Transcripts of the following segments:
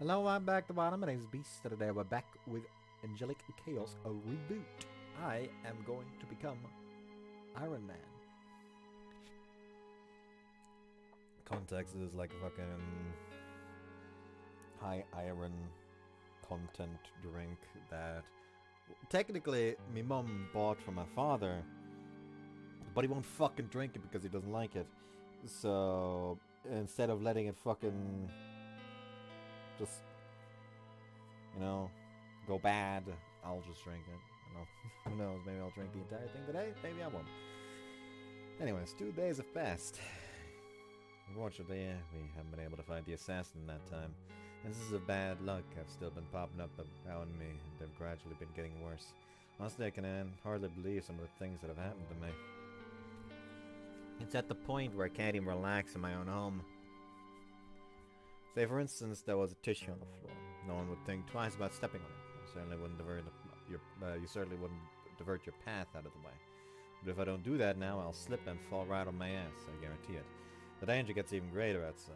Hello, I'm back to the bottom. My name's Beast. Today we're back with Angelic Chaos, a reboot. I am going to become Iron Man. Context is like a fucking high iron content drink that technically my mum bought for my father, but he won't fucking drink it because he doesn't like it. So instead of letting it fucking just, you know, go bad, I'll just drink it. I don't know. Who knows? Maybe I'll drink the entire thing today. Maybe I won't. Anyways, 2 days have passed. Unfortunately, we haven't been able to find the assassin in that time. And this is a bad luck. I've still been popping up around me, and they've gradually been getting worse. Honestly, I can hardly believe some of the things that have happened to me. It's at the point where I can't even relax in my own home. Say, for instance, there was a tissue on the floor. No one would think twice about stepping on it. You certainly wouldn't divert your path out of the way. But if I don't do that now, I'll slip and fall right on my ass. I guarantee it. The danger gets even greater outside.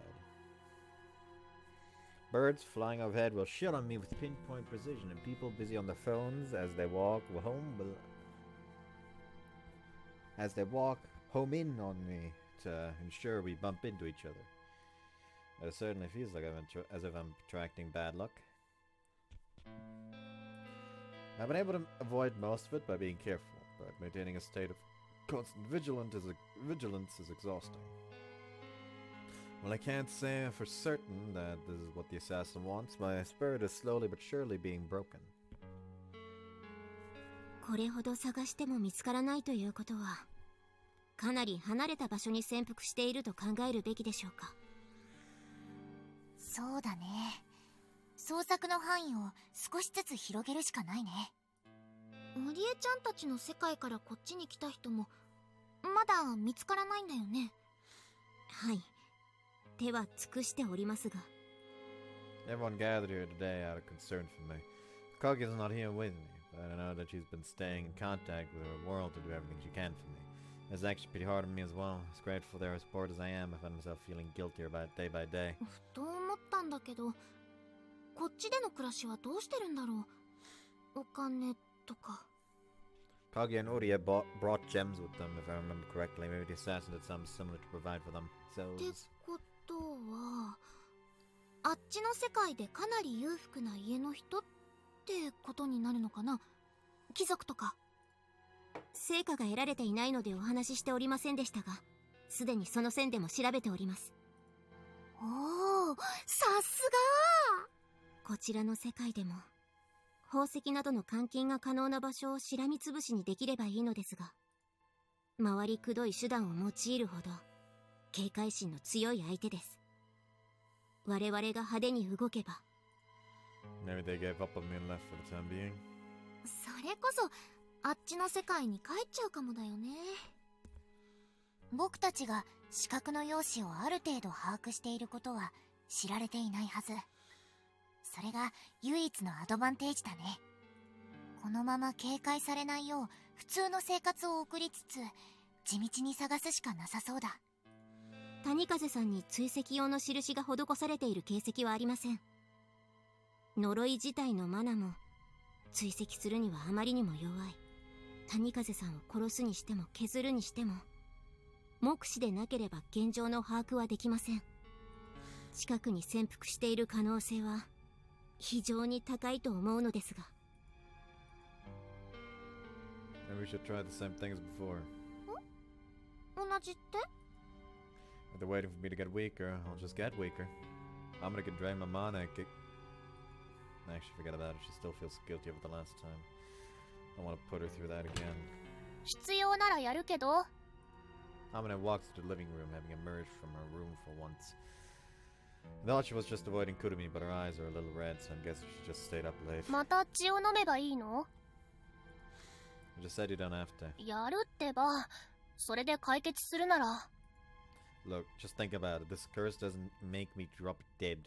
Birds flying overhead will shoot on me with pinpoint precision, and people busy on their phones as they walk home home in on me to ensure we bump into each other. It certainly feels like as if I'm attracting bad luck. I've been able to avoid most of it by being careful, but maintaining a state of constant vigilance is exhausting. Well, I can't say for certain that this is what the assassin wants. My spirit is slowly but surely being broken. これほど探しても見つからないということは、かなり離れた場所に潜伏していると考えるべきでしょうか。そうだね。捜索の範囲を少しずつ広げるしかないね。マリエちゃんたちの世界からこっちに来た人もまだ見つからないんだよね。はい。手は尽くしておりますが。Everyone gathered here today out of concern for me. Kaguya's not here with me, but I know that she's been staying in contact with her world to do everything she can for me. It's actually pretty hard on me as well. As grateful for their support as I am, I find myself feeling guiltier about it day by day. ふと思ったんだけど、こっちでの暮らしはどうしてるんだろう。お金とか。Kaguya and Ori brought gems with them, if I remember correctly. Maybe the assassin did something similar to provide for them. So. ってことは、あっちの世界でかなり裕福な家の人ってことになるのかな。貴族とか。成果が得られていないのでお話ししておりませんでしたが、すでにその線でも調べております。おー、さすがー！こちらの世界でも、宝石などの換金が可能な場所をしらみつぶしにできればいいのですが、回りくどい手段を用いるほど、警戒心の強い相手です。我々が派手に動けば。Maybe they gave up on me and left for the time being. それこそ、あっちの世界に帰っちゃうかもだよね。僕たちが視覚の容姿をある程度把握していることは知られていないはず。それが唯一のアドバンテージだね。このまま警戒されないよう普通の生活を送りつつ地道に探すしかなさそうだ。谷風さんに追跡用の印が施されている形跡はありません。呪い自体のマナも追跡するにはあまりにも弱い。谷風さんを殺すにしても削るにしても、目視でなければ現状の把握はできません。近くに潜伏している可能性は非常に高いと思うのですが。Maybe we should try the same thing as before. 同じって？ If they're waiting for me to get weaker, I'll just get weaker. I'm gonna get drain my mana and Actually, forget about it. She still feels guilty over the last time. I don't want to put her through that again. 必要ならやるけど。Amina walks to the living room, having emerged from her room for once. I thought she was just avoiding Kurumi, but her eyes are a little red, so I'm guessing she just stayed up late. また血を飲めばいいの？ I just said you don't have to. やるってば。それで解決するなら。Look, just think about it. This curse doesn't make me drop dead.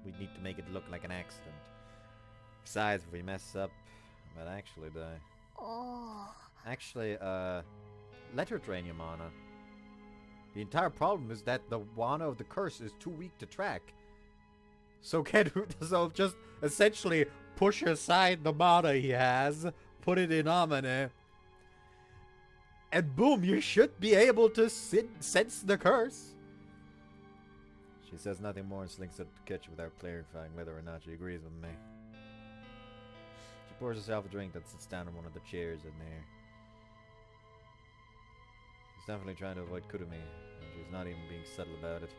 We need to make it look like an accident. Besides, if we mess up, I might actually die. Oh. Actually, let her drain your mana. The entire problem is that the mana of the curse is too weak to track. So just essentially push aside the mana he has, put it in Amane, and boom, you should be able to sense the curse. She says nothing more and slinks out the kitchen without clarifying whether or not she agrees with me. She pours herself a drink that sits down on one of the chairs in there. She's definitely trying to avoid Kurumi, and she's not even being subtle about it.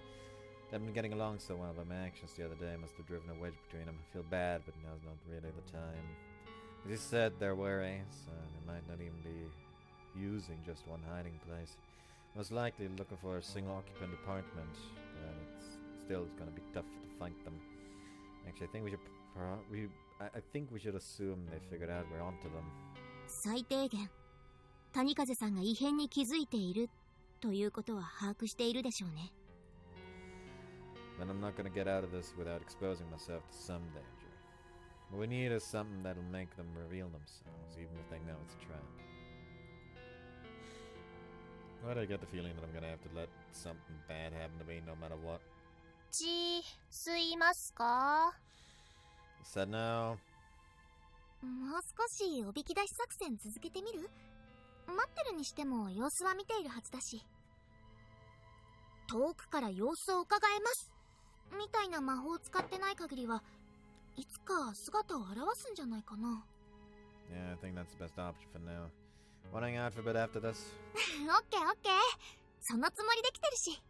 They haven't been getting along so well, but my actions the other day must have driven a wedge between them. I feel bad, but now's not really the time. As he said, they're wary, so they might not even be using just one hiding place. Most likely looking for a single occupant apartment, but it's still going to be tough to find them. Actually, I think we should assume they figured out we're onto them. 最低限、谷風さんが異変に気づいているということは把握しているでしょうね。Then I'm not going to get out of this without exposing myself to some danger. What we need is something that'll make them reveal themselves, even if they know it's a trap. Why do I get the feeling that I'm going to have to let something bad happen to me no matter what? 吸いますか? He said no. もう少しおびき出し作戦続けてみる？待ってるにしても様子は見ているはずだし。遠くから様子を伺えますみたいな魔法を使ってない限りはいつか姿を現すんじゃないかな。Yeah, I think that's the best option for now. Want to hang out for a bit after this? オッケーオッケー。そのつもりで来てるし。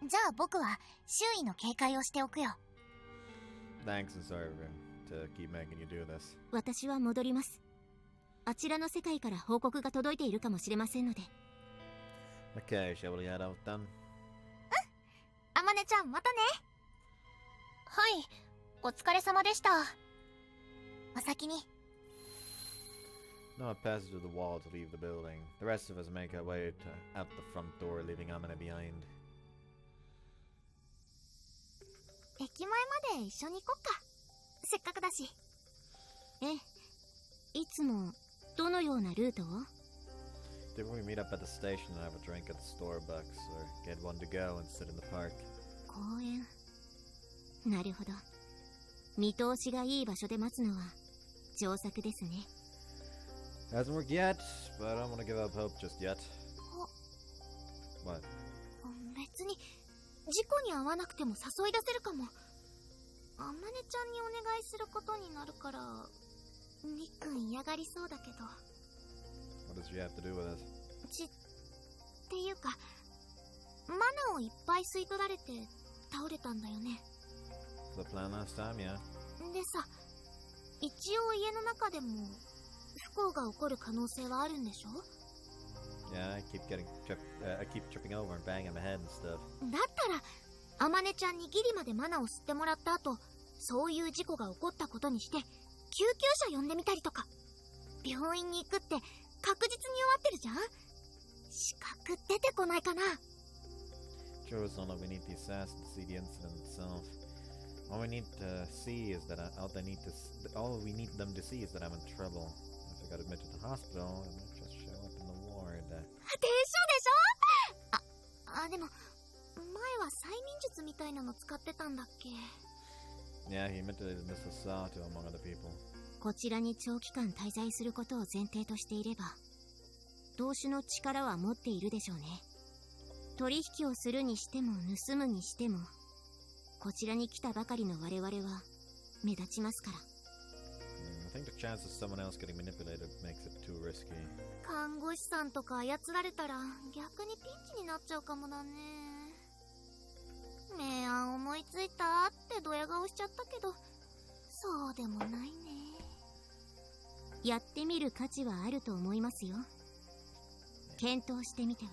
じゃあ僕は周囲の警戒をしておくよ。Thanks and sorry to keep making you do this. 私は戻ります。あちらの世界から報告が届いているかもしれませんので。Okay, shall we head out then? あまねちゃんまたね。はい、お疲れ様でした。お先に。Noah passes through the wall to leave the building. The rest of us make our way out the front door, leaving Amane behind. 駅前まで一緒に行こっか。せっかくだし。いつもどのようなルートを？ Didn't we meet up at the station and have a drink at the Starbucks, or get one to go and sit in the park? 公園。なるほど。見通しがいい場所で待つのは上策ですね。Hasn't worked yet, but I don't want to give up hope just yet. What? 別に事故に遭わなくても誘い出せるかも。あまねちゃんにお願いすることになるからみっくん嫌がりそうだけど。 What does she have to do with us? っていうかマナをいっぱい吸い取られて倒れたんだよね。 The plan last time, yeah. でさ、一応家の中でも不幸が起こる可能性はあるんでしょ？ Yeah, I keep tripping over and banging my head and stuff. だったらあまねちゃんにギリまでマナを吸ってもらった後、そういう事故が起こったことにして救急車呼んでみたりとか。病院に行くって確実に終わってるじゃん。資格出てこないかな。 Sure, it's not like we need the assassin to see the incident itself. All we need to see is that all we need them to see is that I'm in trouble. If I got admitted to the hospital, I might just show up in the ward. でしょでも前は催眠術みたいなの使ってたんだっけ？ Yeah, he admitted it Mr. Sato among other people. こちらに長期間滞在することを前提としていれば、同種の力は持っているでしょうね。取引をするにしても盗むにしても、こちらに来たばかりの我々は目立ちますから。I think the chance of someone else getting manipulated makes it too risky. 看護師さんとか操られたら逆にピンチになっちゃうかもだね。明暗思いついたってドヤ顔しちゃったけど、そうでもないね。やってみる価値はあると思いますよ。検討してみては。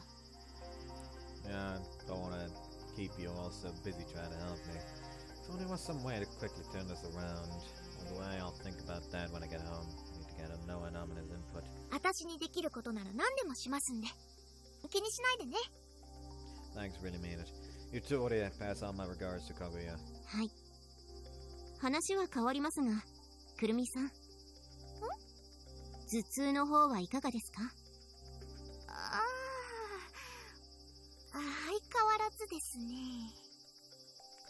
Yeah, I don't want to keep you all so busy trying to help me. If only there was some way to quickly turn this around. Although I'll think about that when I get home. I need to get him Noah and Aman's input. 私にできることなら何でもしますんで。気にしないでね。 Thanks, really mean it. You too, Oria. Pass on my regards to Kaguya. はい。話は変わりますが、くるみさん。頭痛の方はいかがですか？相変わらずですね。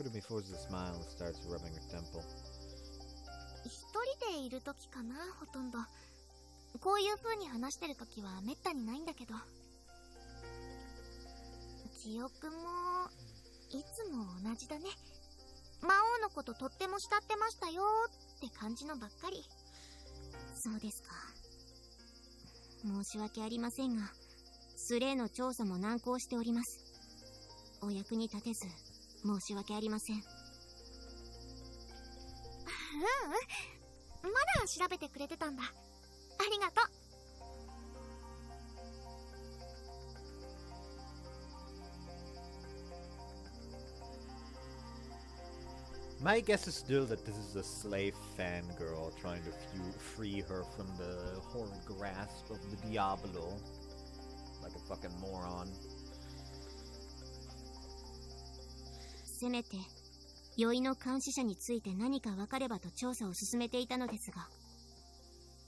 Kurumi forces a smile and starts rubbing her temple. 一人でいる時かな、ほとんど。こういう風に話してる時はめったにないんだけど。記憶もいつも同じだね。魔王のこととっても慕ってましたよって感じのばっかり。そうですか。申し訳ありませんが、スレイの調査も難航しております。お役に立てず申し訳ありません。まだ調べてくれてたんだ。ありがとう。My guess is still that this is a slave fangirl trying to free her from the horrid grasp of the Diablo. Like a fucking moron. せめて酔いの監視者について何か分かればと調査を進めていたのですが、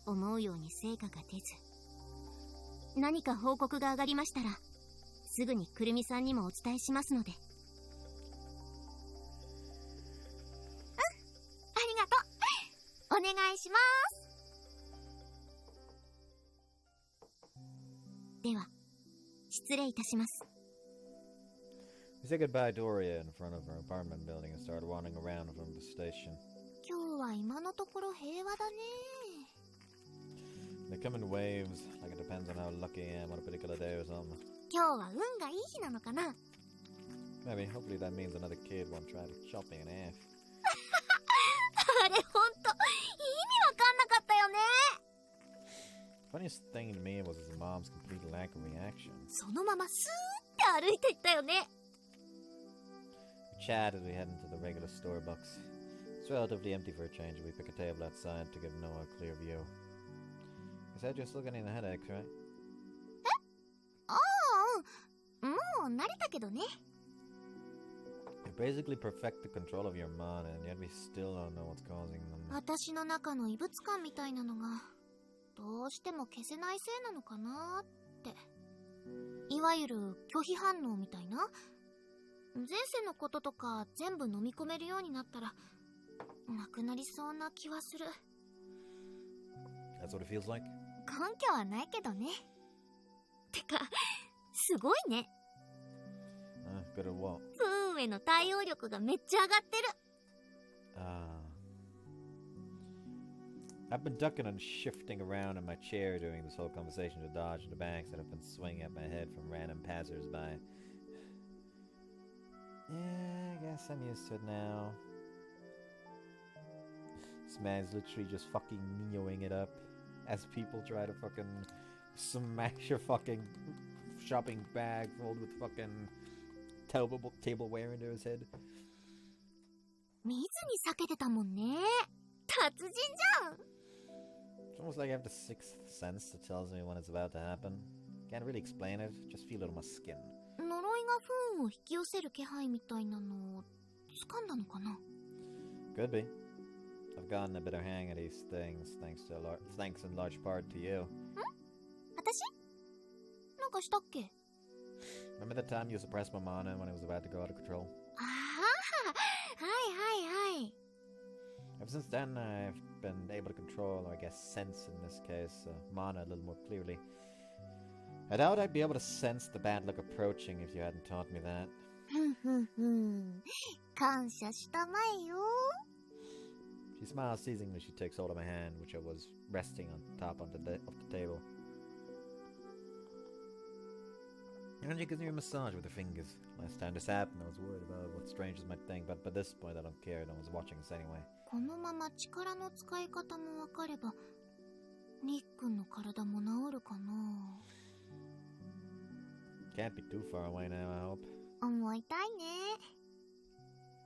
思うように成果が出ず、何か報告が上がりましたらすぐにくるみさんにもお伝えしますので。ありがとう。お願いします。では失礼いたします。We say goodbye to Doria in front of her apartment building and start wandering around from the station. 今日は今のところ平和だね。They come in waves, like it depends on how lucky I am on a particular day or something. 今日は運がいい日なのかな。 Maybe, hopefully that means another kid won't try to chop me in half. あれほんと意味わかんなかったよね。 Funniest thing to me was his mom's complete lack of reaction. そのままスーって歩いていったよね。We chat as we head into the regular store books. It's relatively empty for a change, and we pick a table outside to give Noah a clear view. You said you're still getting the headaches, right? ああ、もう慣れたけどね。You basically perfect the control of your mana, and yet we still don't know what's causing them. 私の中の異物感みたいなのがどうしても消せないせいなのかなって。いわゆる拒否反応みたいな。前世のこととか全部飲み込めるようになったらなくなりそうな気はする。 That's what it feels like? 根拠はないけどね。てかすごいね。Good at what? プーンへの対応力がめっちゃ上がってる。I've been ducking and shifting around in my chair during this whole conversation to dodge the banks that have been swinging at my head from random passers-by. Yeah, I guess I'm used to it now. This man's literally just fucking Neoing it up as people try to fucking smash a fucking shopping bag filled with fucking tableware into his head. 見ずに避けてたもんね。達人じゃん。 It's almost like I have the sixth sense that tells me when it's about to happen. Can't really explain it, just feel it on my skin. 呪いが不運を引き寄せる気配みたいなのを掴んだのかな。 Could be. I've gotten a better hang of these things, thanks in large part to you. 私なんかしたっけ？ Remember the time you suppressed my mana when it was about to go out of control? ああ、はいはいはい。 Ever since then, I've been able to control, or I guess sense in this case, mana a little more clearly. I doubt I'd be able to sense the bad luck approaching if you hadn't taught me that. 感謝したまえよ。 She smiles teasingly. She takes hold of my hand, which I was resting on top of the table. And she gives me a massage with her fingers. Last time this happened, I was worried about what strangers might think, but by this point I don't care. No one's watching us anyway. このまま力の使い方もわかれば、ニックンの体も治るかな。 Can't be too far away now, I hope. 思いたいね。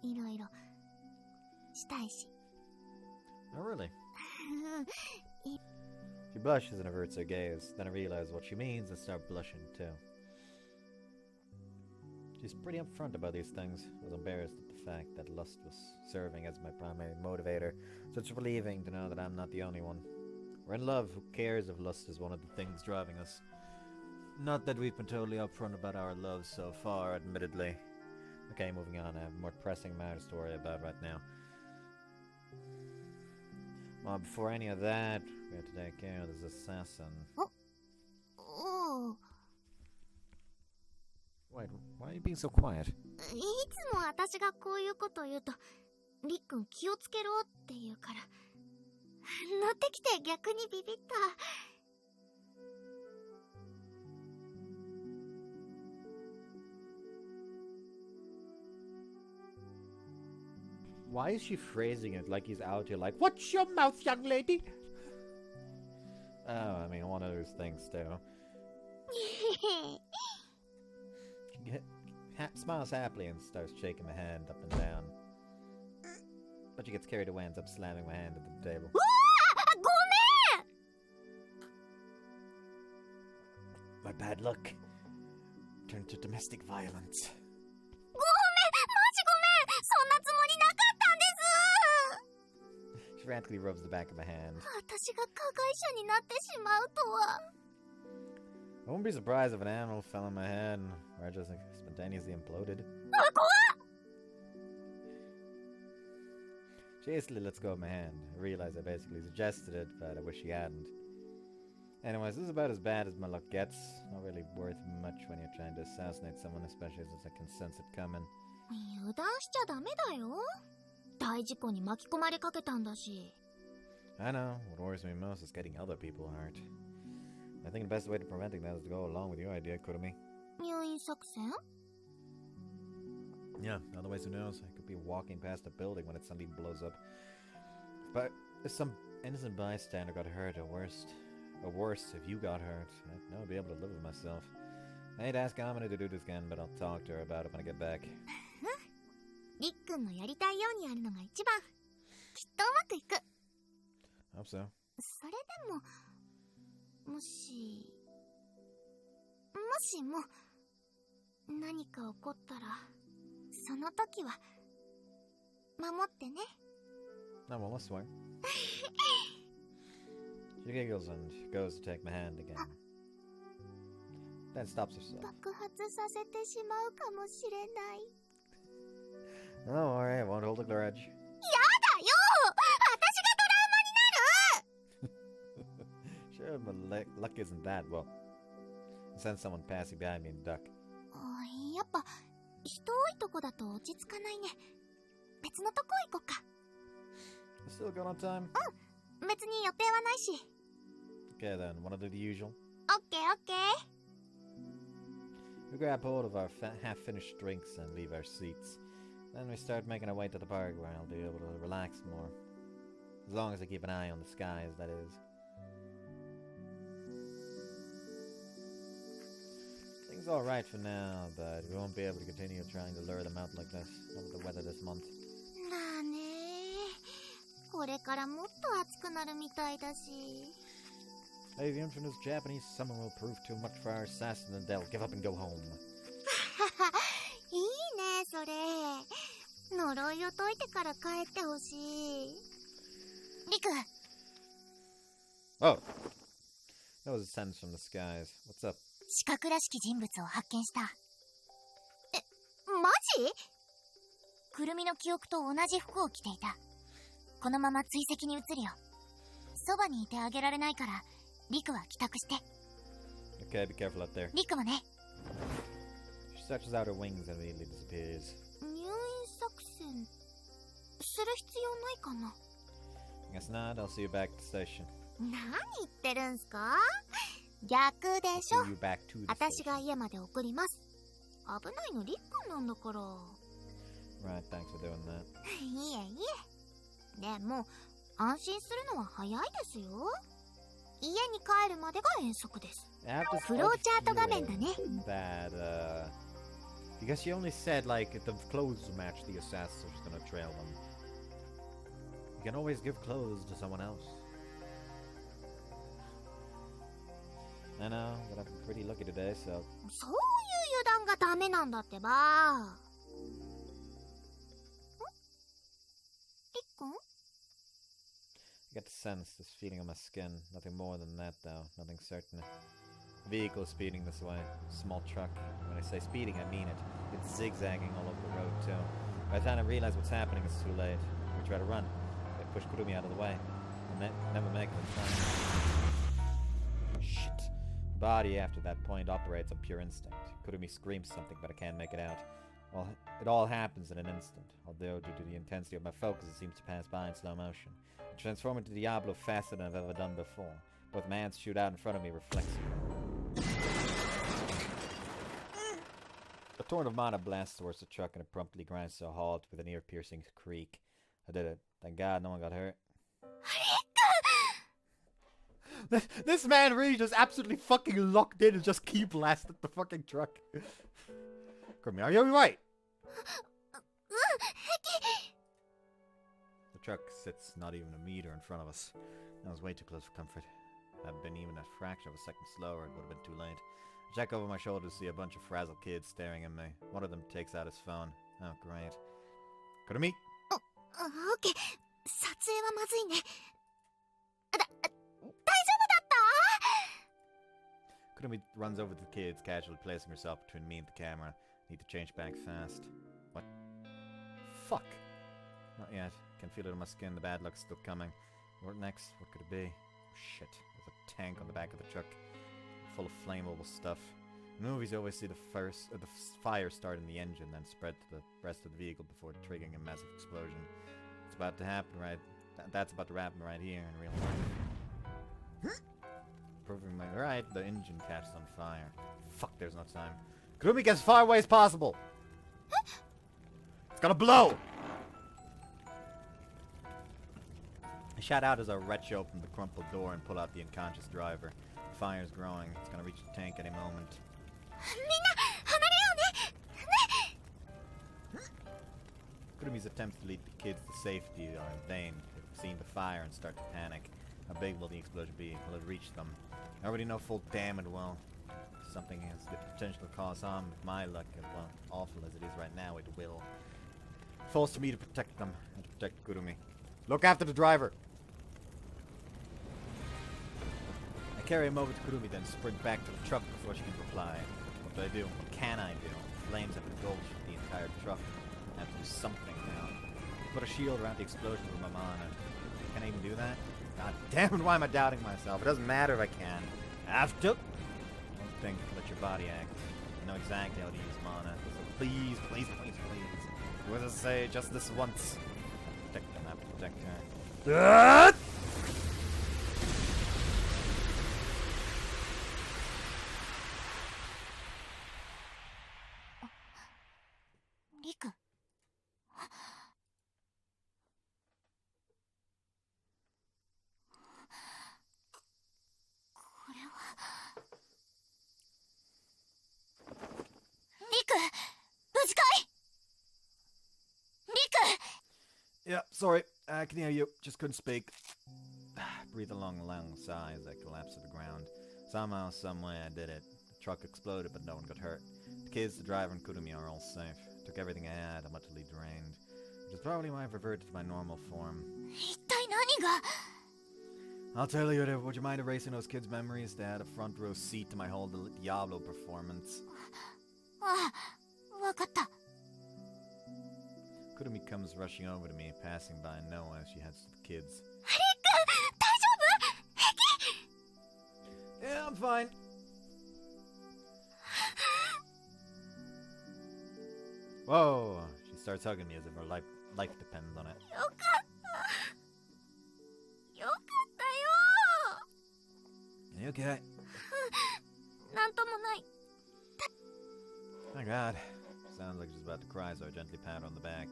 いろいろしたいし。 Oh, really? She blushes and averts her gaze. Then I realize what she means and start blushing too. She's pretty upfront about these things. I was embarrassed at the fact that lust was serving as my primary motivator, so it's relieving to know that I'm not the only one. We're in love. Who cares if lust is one of the things driving us? Not that we've been totally upfront about our love so far, admittedly. Okay, moving on. I have a more pressing matter to story about right now. Well, before any of that, we have to take care of this assassin. Oh. Wait, why are you being so quiet? いつも私がこういうこと言うと、りっくん気をつけろって言うから。乗ってきて逆にビビった。Why is she phrasing it like he's out here like, "Watch your mouth, young lady"? Oh, I mean, one of those things too. She smiles happily and starts shaking my hand up and down. But she gets carried away and ends up slamming my hand at the table. ごめん My bad luck turned to domestic violence. ごめんマジごめんそんなつもりなかったんです She frantically rubs the back of my hand. 私が加害者になってしまうとは I wouldn't be surprised if an animal fell on my head or I just spontaneously imploded. 怖っ She hastily lets go of my hand. I realize I basically suggested it, but I wish she hadn't. Anyways, this is about as bad as my luck gets. Not really worth much when you're trying to assassinate someone, especially since I can sense it coming. 油断しちゃダメだよ大事故に巻き込まれかけたんだし I know. What worries me most is getting other people hurt. I think the best way to preventing that is to go along with your idea, Kurumi. 入院作戦 Yeah, otherwise who knows? I could be walking past a building when it suddenly blows up. But if some innocent bystander got hurt, or worse, if you got hurt, I'd never be able to live with myself. I hate to ask Amina to do this again, but I'll talk to her about it when I get back. りっくんのやりたいようにやるのが一番きっとうまくいく Hope so. それでももしも何か起こったらその時は守ってね No, well, I swear. She giggles and goes to take my hand again. Then stops herself. 爆発させてしまうかもしれない Don't worry, I won't hold a grudge. やだよ私がトラウマになる Sure, but luck isn't that. Well, I sense someone passing behind me and duck. やっぱ人多いとこだと落ち着かないね別のとこ行こっか Still good on time? 別に予定はないし Okay then, wanna do the usual? オッケーオッケー We grab hold of our half-finished drinks and leave our seats. Then we start making our way to the park where I'll be able to relax more. As long as I keep an eye on the skies, that is. Things alright for now, but we won't be able to continue trying to lure them out like this. Not with the weather this month. まあねこれからもっと暑くなるみたいだし Hey, the infamous Japanese summer will prove too much for our assassin and they'll give up and go home. いいねそれ呪いを解いてから帰ってほしいリク Oh! That was a sentence from the skies. What's up? 視覚らしき人物を発見した。マジくるみの記憶と同じ服を着ていた。このまま追跡に移るよ。そばにいてあげられないから、リクは帰宅して。Okay, be careful out there. リクもね。She stretches out her wings and immediately disappears. 入院作戦する必要ないかな Guess not, I'll see you back at the station. 何言ってるんすか逆で I'll しょ see you back to the 私 station. が家まで送ります危ないのリックなんだから Right, thanks for doing that. いえいえでも安心するのは早いですよ家に帰るまでが遠足です I have to フローチャート画面だね that, because she only said, like, the clothes match the assassin, so she's gonna trail them. You can always give clothes to someone else. I know, but I've been pretty lucky today, so... そういう油断がダメなんだってばリックン I get the sense, this feeling on my skin. Nothing more than that, though. Nothing certain. vehicle is speeding this way. Small truck. When I say speeding, I mean it. It's zigzagging all over the road, too. By the time I realize what's happening, it's too late. We try to run. They push Kurumi out of the way. I never make it in time. Shit. Body after that point operates on pure instinct. Kurumi screams something, but I can't make it out. Well, it all happens in an instant, although due to the intensity of my focus, it seems to pass by in slow motion. I transform into Diablo faster than I've ever done before. Both my hands shoot out in front of me reflexively. A torrent of mana blasts towards the truck and it promptly grinds to a halt with an ear-piercing creak. I did it. Thank God no one got hurt. This man really just absolutely fucking locked in and just key blasted the fucking truck. Kurumi, are you alright? The truck sits not even a meter in front of us. I was way too close for comfort. If I had been even a fraction of a second slower, it would have been too late. I check over my shoulder to see a bunch of frazzled kids staring at me. One of them takes out his phone. Oh, great. Kurumi? OK 撮影はまずいね大丈夫だった Kurumi runs over to the kids, casually placing herself between me and the camera. Need to change back fast. What? Fuck! Not yet. Can feel it on my skin. The bad luck's still coming. What next? What could it be? Shit. There's a tank on the back of the truck. Full of flammable stuff. In movies, you always see the fire start in the engine, then spread to the rest of the vehicle before triggering a massive explosion. It's about to happen right... That's about to happen right here in real life. Proving my right, the engine catches on fire. Fuck, there's no time. Kurumi, get as far away as possible! It's gonna blow! I shout out as I wrench open the crumpled door and pull out the unconscious driver. The fire's growing. It's gonna reach the tank any moment. Kurumi's attempts to lead the kids to safety are in vain. They've seen the fire and start to panic. How big will the explosion be? Will it reach them? I already know full damn it well. Something has the potential to cause harm with my luck, and well, awful as it is right now, it will. It falls to me to protect them, and to protect Kurumi. Look after the driver! I carry him over to Kurumi, then sprint back to the truck before she can reply. What do I do? What can I do? Flames have engulfed the entire truck. I have to do something now. Put a shield around the explosion with my mana. Can I even do that? God damn it, why am I doubting myself? It doesn't matter if I can. I have to! Don't think, let your body act. I know exactly how to use mana. So please, please, please, please. What does it say? Just this once. Protect them, I have to protect her. Riku. リク、無事かい？リク。 Yeah, sorry. I can hear you. Just couldn't speak. Breathe a long sigh as I collapse to the ground. Somehow, someway, I did it. The truck exploded, but no one got hurt. The kids, the driver, and Kurumi are all safe. Took everything I had. I'm utterly drained. Which is probably why I've reverted to my normal form. 一体何が？ I'll tell you, would you mind erasing those kids' memories? They had a front row seat to my whole Diablo performance. ああ、わかった。 Kurumi comes rushing over to me, passing by Noah as she heads to the kids. リク、大丈夫？ Yeah, I'm fine. Whoa! She starts hugging me as if her life depends on it. よかった。よかったよ。 You okay? なんともない。 My God. Sounds like she's about to cry, so I gently pat her on the back.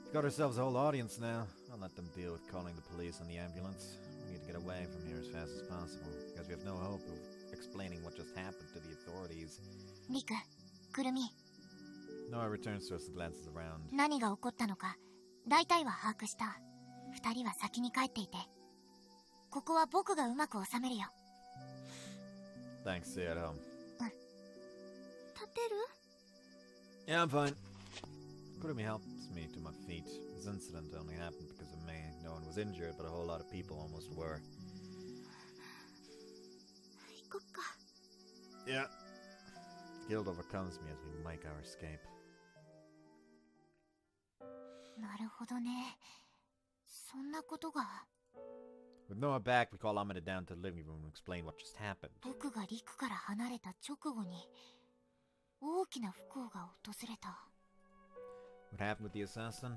We've got ourselves a whole audience now. I'll let them deal with calling the police and the ambulance. We need to get away from here as fast as possible, because we have no hope of explaining what just happened to the authorities. リク、くるみ、 Noah returns to us and glances around. 何が起こったのか、大体は把握した。二人は先に帰っていて。ここは僕がうまく収めるよ。 Thanks, see you at home. 立てる？ Yeah, I'm fine. Kurumi helps me to my feet. This incident only happened because of me. No one was injured, but a whole lot of people almost were. 行こっか。Yeah. Guilt overcomes me as we make our escape. なるほどね。そんなことが。With Noah back, we call Amane down to the living room and explain what just happened. 僕がリクから離れた直後に大きな不幸が訪れた。 What happened with the assassin?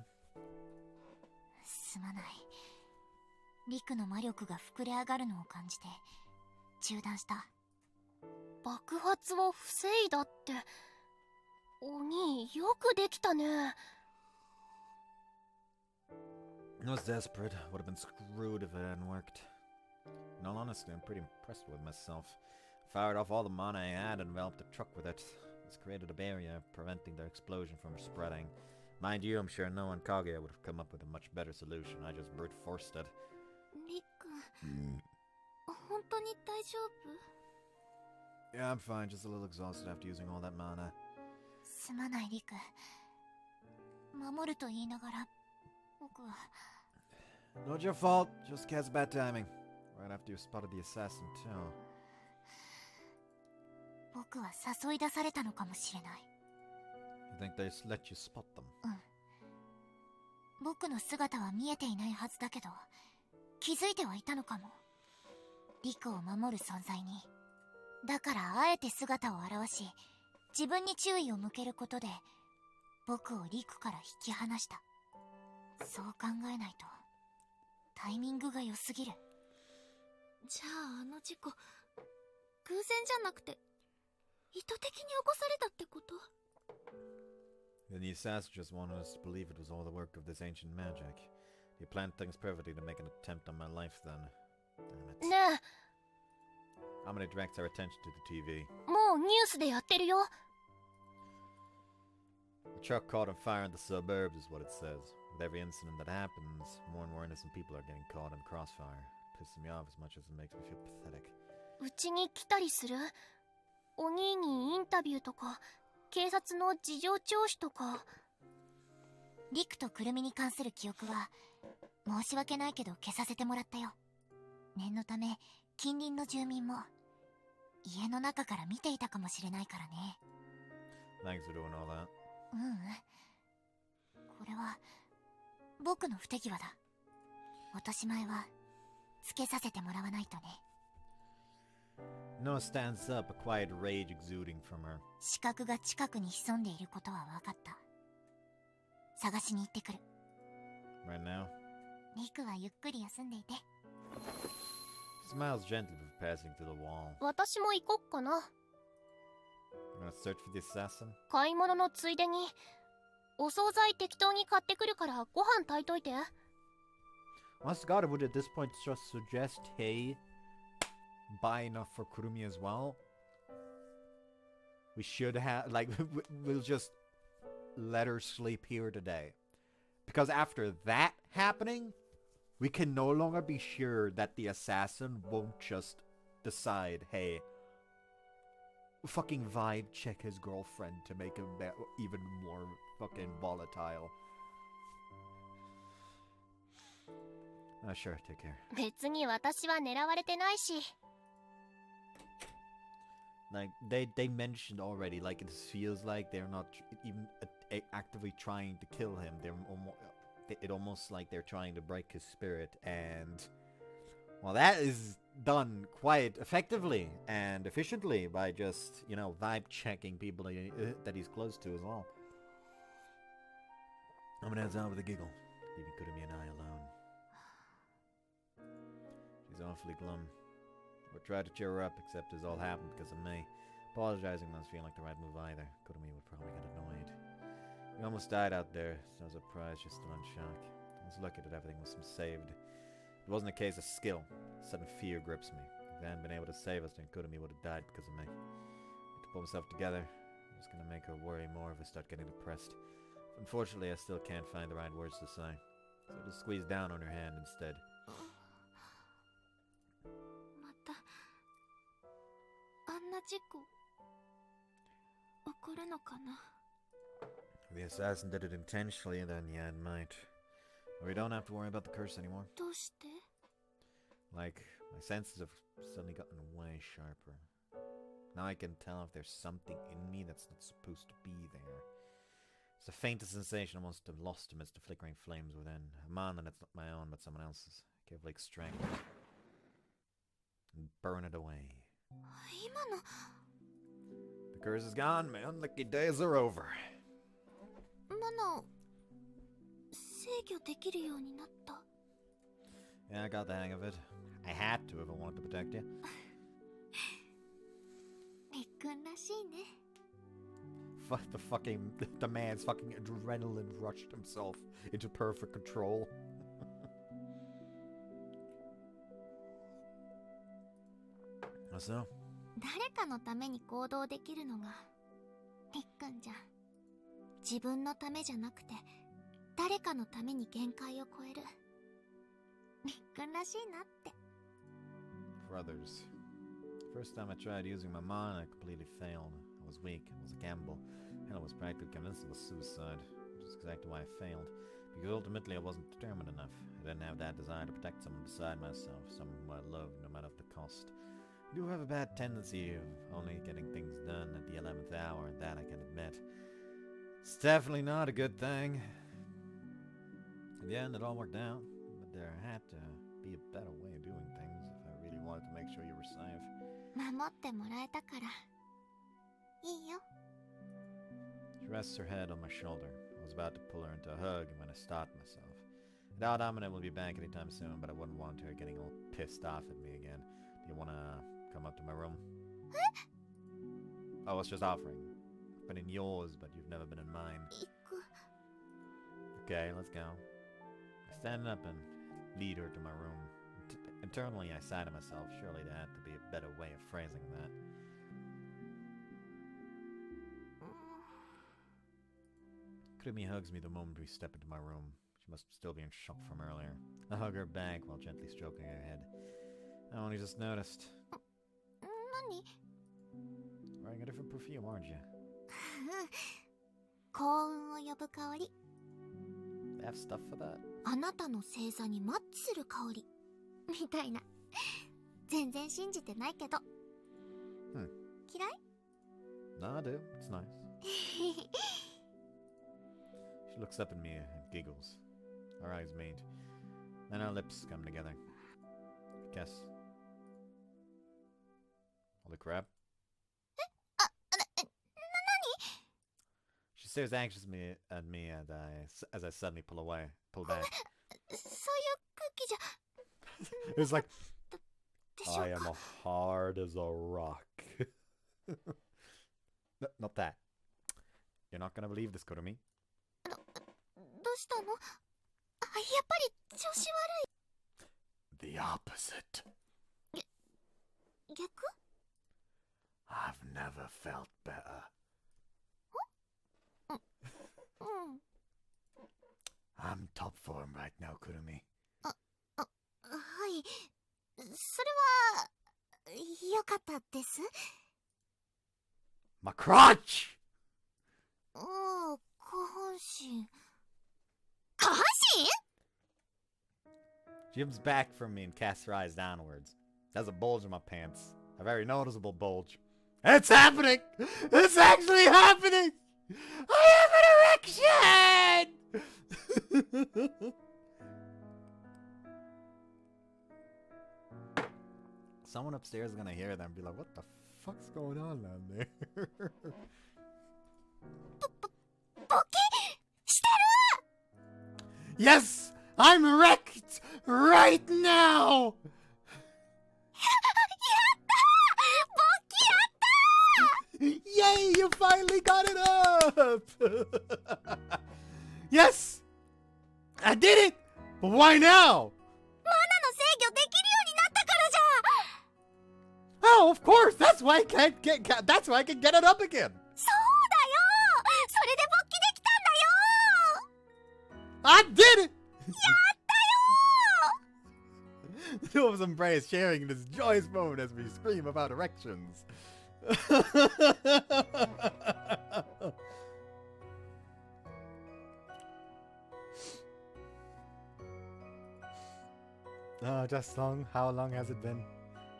すまない。リクの魔力が膨れ上がるのを感じて中断した。爆発を防いだって。お兄、よくできたね。I was desperate. Would have been screwed if it hadn't worked. In all honesty, I'm pretty impressed with myself. Fired off all the mana I had and enveloped the truck with it. This created a barrier, preventing the explosion from spreading. Mind you, I'm sure no one Kaguya would have come up with a much better solution. I just brute forced it. リク、本当に大丈夫？ Yeah, I'm fine. Just a little exhausted after using all that mana. すまないリク。守ると言いながら僕は。 Not your fault. Just Cat's bad timing. Right after you spotted the assassin, too. 僕は誘い出されたのかもしれない。 You think they let you spot them? 僕の姿は見えていないはずだけど、気づいてはいたのかも。リクを守る存在に。だからあえて姿を現し、自分に注意を向けることで、僕をリクから引き離した。そう考えないと、タイミングが良すぎる。じゃああの事故、偶然じゃなくて、意図的に起こされたってこと？ Then the assassin just wanted us to believe it was all the work of this ancient magic. He planned things perfectly to make an attempt on my life then. Damn it. ねえ、 Amane directs our attention to the TV. もうニュースでやってるよ。 The truck caught on fire in the suburbs is what it says. With every incident that happens, more and more innocent people are getting caught in crossfire. Pissing me off as much as it makes me feel pathetic. うちに来たりする？お兄にインタビューとか、警察の事情聴取とか。リクとクルミに関する記憶は、申し訳ないけど消させてもらったよ。念のため、近隣の住民も、家の中から見ていたかもしれないからね。Thanks for doing all that. これは、僕の不手際だ。落とし前は、つけさせてもらわないとね。Noah stands up, a quiet rage exuding from her. 視覚が近くに潜んでいることは分かった。探しに行ってくる。Right now? リクはゆっくり休んでいて。He smiles gently before passing to the wall. 私も行こっかな。You gonna search for the assassin? 買い物のついでに、お惣菜適当に買ってくるからご飯炊いといて。Honest to God, I would at this point just suggest, hey, buy enough for Kurumi as well. We should have, like, we'll just let her sleep here today. Because after that happening, we can no longer be sure that the assassin won't just decide, hey, fucking vibe check his girlfriend to make him even more fucking volatile. Sure, take care. 別に私は狙われてないし。Like, they mentioned already, like, it feels like they're not even actively trying to kill him. It almost like they're trying to break his spirit, and well, that is done quite effectively and efficiently by just, you know, vibe checking people that he's close to as well. I'm gonna head out with a giggle, leaving Kurumi and I alone. She's awfully glum. We tried to cheer her up, except this all happened because of me. Apologizing doesn't feel like the right move either. Kurumi would probably get annoyed. We almost died out there, so I was surprised she's still in shock. I was lucky that everything was saved. It wasn't a case of skill. Sudden fear grips me. If they hadn't been able to save us, then Kurumi would have died because of me. I had to pull myself together. I'm just gonna make her worry more if I start getting depressed. Unfortunately, I still can't find the right words to say. So I just squeeze down on her hand instead. またあんな事故起こるのかな。 If the assassin did it intentionally, then yeah, it might. But we don't have to worry about the curse anymore. どうして？ Like, my senses have suddenly gotten way sharper. Now I can tell if there's something in me that's not supposed to be there. It's the faintest sensation I must have lost amidst the flickering flames within. A mana that's not my own, but someone else's. Carefully extract it. And burn it away. 今の The curse is gone, my unlucky days are over. マナを制御できるようになった。 Yeah, I got the hang of it. I had to if I wanted to protect you. りっくんらしいね。 The man's fucking adrenaline rushed himself into perfect control. So? 誰かのために行動できるのがりっくんじゃん。自分のためじゃなくて誰かのために限界を超える。りっくんらしいなって。 For others. First time I tried using my mana, I completely failed. I was weak, it was a gamble, and I was practically convinced it was suicide, which is exactly why I failed. Because ultimately I wasn't determined enough. I didn't have that desire to protect someone beside myself, someone who I loved, no matter the cost. I do have a bad tendency of only getting things done at the 11th hour, that I can admit. It's definitely not a good thing. In the end, it all worked out, but there had to be a better way of doing things if I really wanted to make sure you were safe. 守ってもらえたからいいよ。 She rests her head on my shoulder. I was about to pull her into a hug when I stopped myself. I doubt Aminet will be back anytime soon, but I wouldn't want her getting all pissed off at me again. Do you want to come up to my room? Oh, I was just offering. I've been in yours, but you've never been in mine. 行く。 Okay, let's go. I stand up and lead her to my room. Internally, I sigh to myself, surely there had to be a better way of phrasing that. Kurumi hugs me the moment we step into my room. She must still be in shock from earlier. I hug her back while gently stroking her head. I only just noticed. 何 Wearing a different perfume, aren't you? 幸運を呼ぶ香り。 They have stuff for that? あなたの星座にマッチする香りみたいな。全然信じてないけど。嫌い？ No, I do. It's nice. She looks up at me and giggles. Our eyes meet. Then our lips come together. Kiss. Holy crap. 何 She stares anxiously at me as I suddenly pull back. そういう空気じゃ It's like, でしょう I am か。 hard as a rock. No, not that. You're not gonna believe this, Kurumi. どうしたの？あ、やっぱり調子悪 The opposite. い。逆？ I've never felt better. うん。 I'm top form right now, Kurumi. はい。それは良かったです。 My crotch! おお、下半身。下半身？ She comes back from me and casts her eyes downwards. There's a bulge in my pants. A very noticeable bulge. It's happening! It's actually happening! I have an erection! Someone upstairs is gonna hear that and be like, what the fuck's going on down there? ボケしてる！ Yes! I'm erect! Right now! ボキやった！ Yay! You finally got it up! Yes! I did it! But why now? マナの制御できるようになったからじゃ！ Oh, of course! That's why I can get it up again! そうだよ！それで勃起できたんだよ！ I did it! やったよ！ The two of us embrace, sharing this joyous moment as we scream about erections. Oh, how long has it been?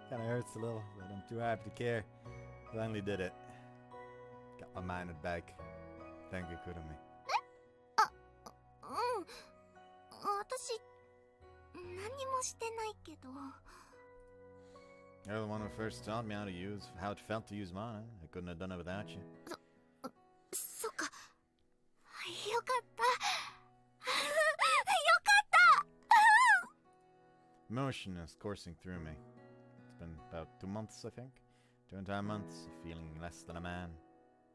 Kinda hurts a little, but I'm too happy to care. Finally did it. Got my mind back. Thank you, Kurumi. うん。私、何もしてないけど。You're the one who first taught me how it felt to use mana. I couldn't have done it without you. そっか。よかった。よかった。 Emotion is coursing through me. It's been about 2 months, I think. 2 entire months of feeling less than a man.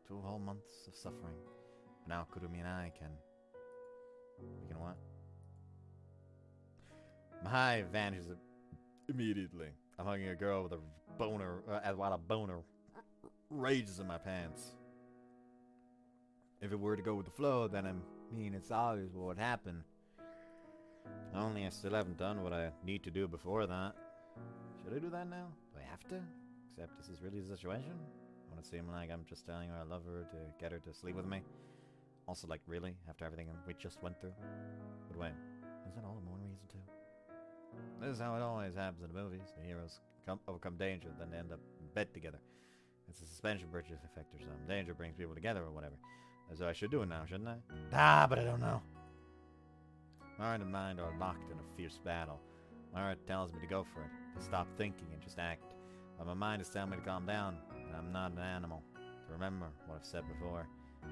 2 whole months of suffering. But now Kurumi and I can... We can what? My high vanishes immediately. I'm hugging a girl with a boner, while a boner rages in my pants. If it were to go with the flow, then it's obvious what would happen. Only I still haven't done what I need to do before that. Should I do that now? Do I have to? Except this is really the situation. I want to seem like I'm just telling her I love her to get her to sleep with me. Also, like, really? After everything we just went through? But wait, is that all the more reason to? This is how it always happens in the movies. The heroes overcome danger, then they end up in bed together. It's a suspension bridge effect or something. Danger brings people together or whatever. So I should do it now, shouldn't I? But I don't know. My heart and mind are locked in a fierce battle. My heart tells me to go for it, to stop thinking and just act. But my mind is telling me to calm down, and I'm not an animal. To remember what I've said before.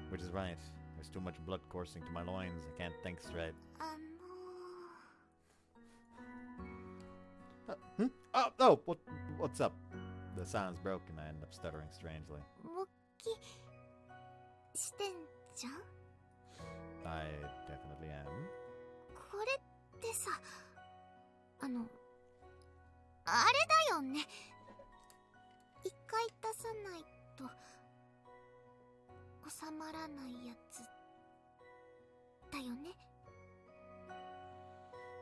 Which is right. There's too much blood coursing to my loins. I can't think straight. What's up? The sound's broken. I end up stuttering strangely. 勃起してんじゃん I definitely am. これってさ、あれだよね。一回出さないと収まらないやつだよね。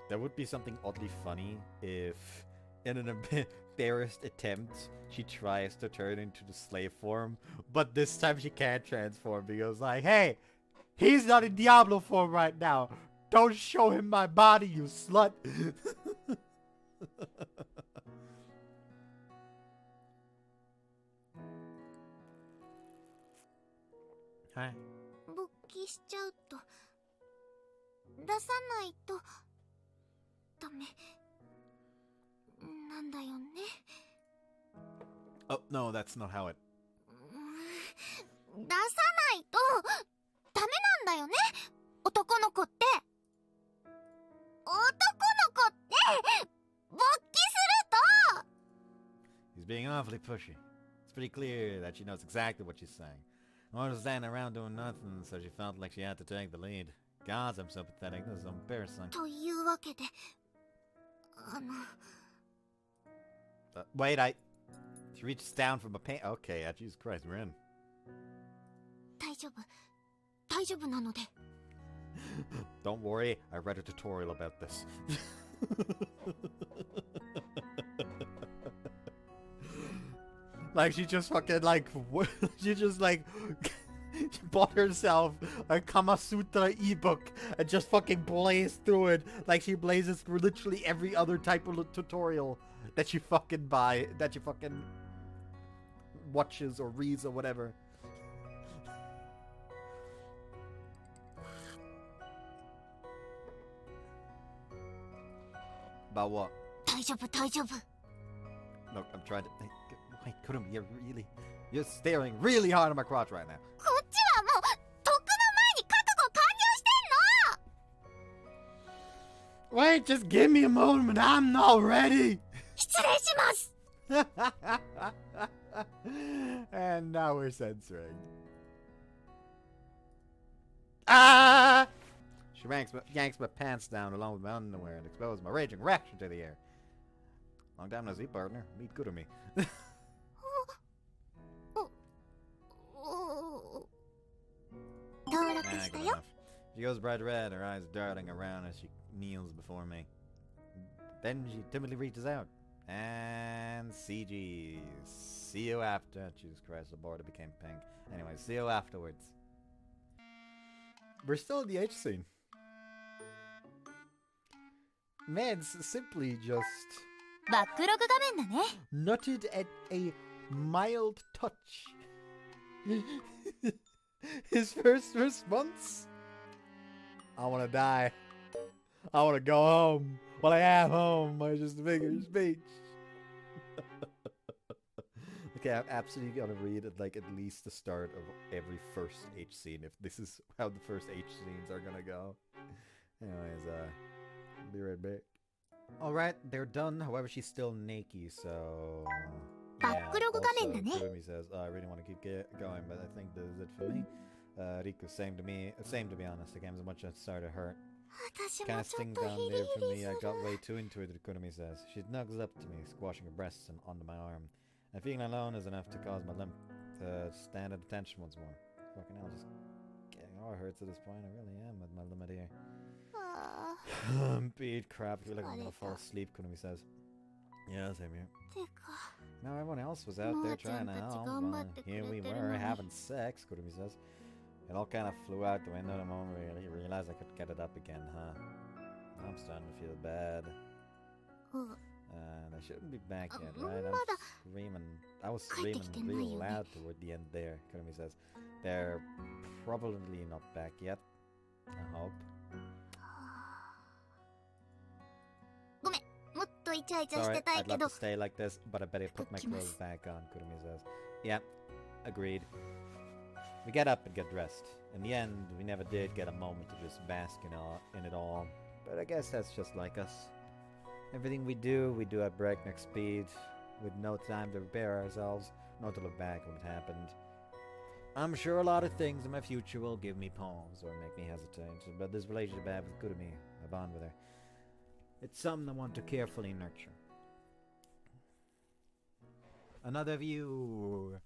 That would be something oddly funny if, in an embarrassed attempt, she tries to turn into the slave form, but this time she can't transform because, like, hey, he's not in Diablo form right now. Don't show him my body, you slut. Hi. 勃起しちゃうと出さないとダメなんだよね。 Oh, no, that's not how it... 出さないとダメなんだよね、男の子って。男の子って勃起すると He's being awfully pushy. It's pretty clear that she knows exactly what she's saying. I was standing around doing nothing, so she felt like she had to take the lead. God, I'm so pathetic. This is embarrassing. というわけでWait, She reaches down from a paint. Okay, Jesus Christ, we're in. 大丈夫なので。 Don't worry, I read a tutorial about this. Like, she just fucking, like, she just, like, she bought herself a Kama Sutra ebook and just fucking blazed through it like she blazes through literally every other type of tutorial that you fucking buy, that you fucking watches or reads or whatever. About what? 大丈夫。 Look, I'm trying to think. Wait, Kurumi, you're staring really hard at my crotch right now. こっちはもうとっくの前に覚悟完了してんの。 Wait, just give me a moment. I'm not ready. 失礼します。 And now we're censoring. Ah! She yanks my pants down along with my underwear and exposes my raging reaction to the air. Long time no see, partner. Meet Kurumi. Good enough. She goes bright red, her eyes darting around as she kneels before me. Then she timidly reaches out. And CG. See you after. Jesus Christ, the border became pink. Anyway, see you afterwards. We're still in the H scene. Man's simply just バックログ画面だね。 nutted at a mild touch. His first response? I wanna die. I wanna go home. Well, I am home. I just figure speech. Okay, I'm absolutely gonna read at like at least the start of every first H scene if this is how the first H scenes are gonna go. Anyways, be right back. Alright, they're done. However, she's still naked, so yeah. Also, Kurumi says, I really want to keep going, but I think this is it for me. Riku, same to me. Same to be honest. The game's a much started to hurt. Kind of sting down there for me. I got way too into it, Kurumi says. She snuggles up to me, squashing her breasts and onto my arm. And feeling alone is enough to cause my limp to stand at attention once more. Fucking hell, just getting all hurts at this point. I really am with my limit here. Beat crap. I feel like I'm gonna fall asleep, Kurumi says. Yeah, same here. Now everyone else was out there trying to help. Well, here we were having sex, Kurumi says. It all kind of flew out the window the moment I realized I could get it up again, huh? I'm starting to feel bad. And I shouldn't be back yet, right? I was screaming real loud toward the end there, Kurumi says. They're probably not back yet. I hope. Sorry, I'd love to stay like this, but I better put my clothes back on, Kurumi says. Yeah, agreed. We get up and get dressed. In the end, we never did get a moment to just bask in it all. But I guess that's just like us. Everything we do at breakneck speed, with no time to prepare ourselves, nor to look back on what happened. I'm sure a lot of things in my future will give me pause or make me hesitate, but this relationship I have with Kurumi, I bond with her. It's something I want to carefully nurture. Another view.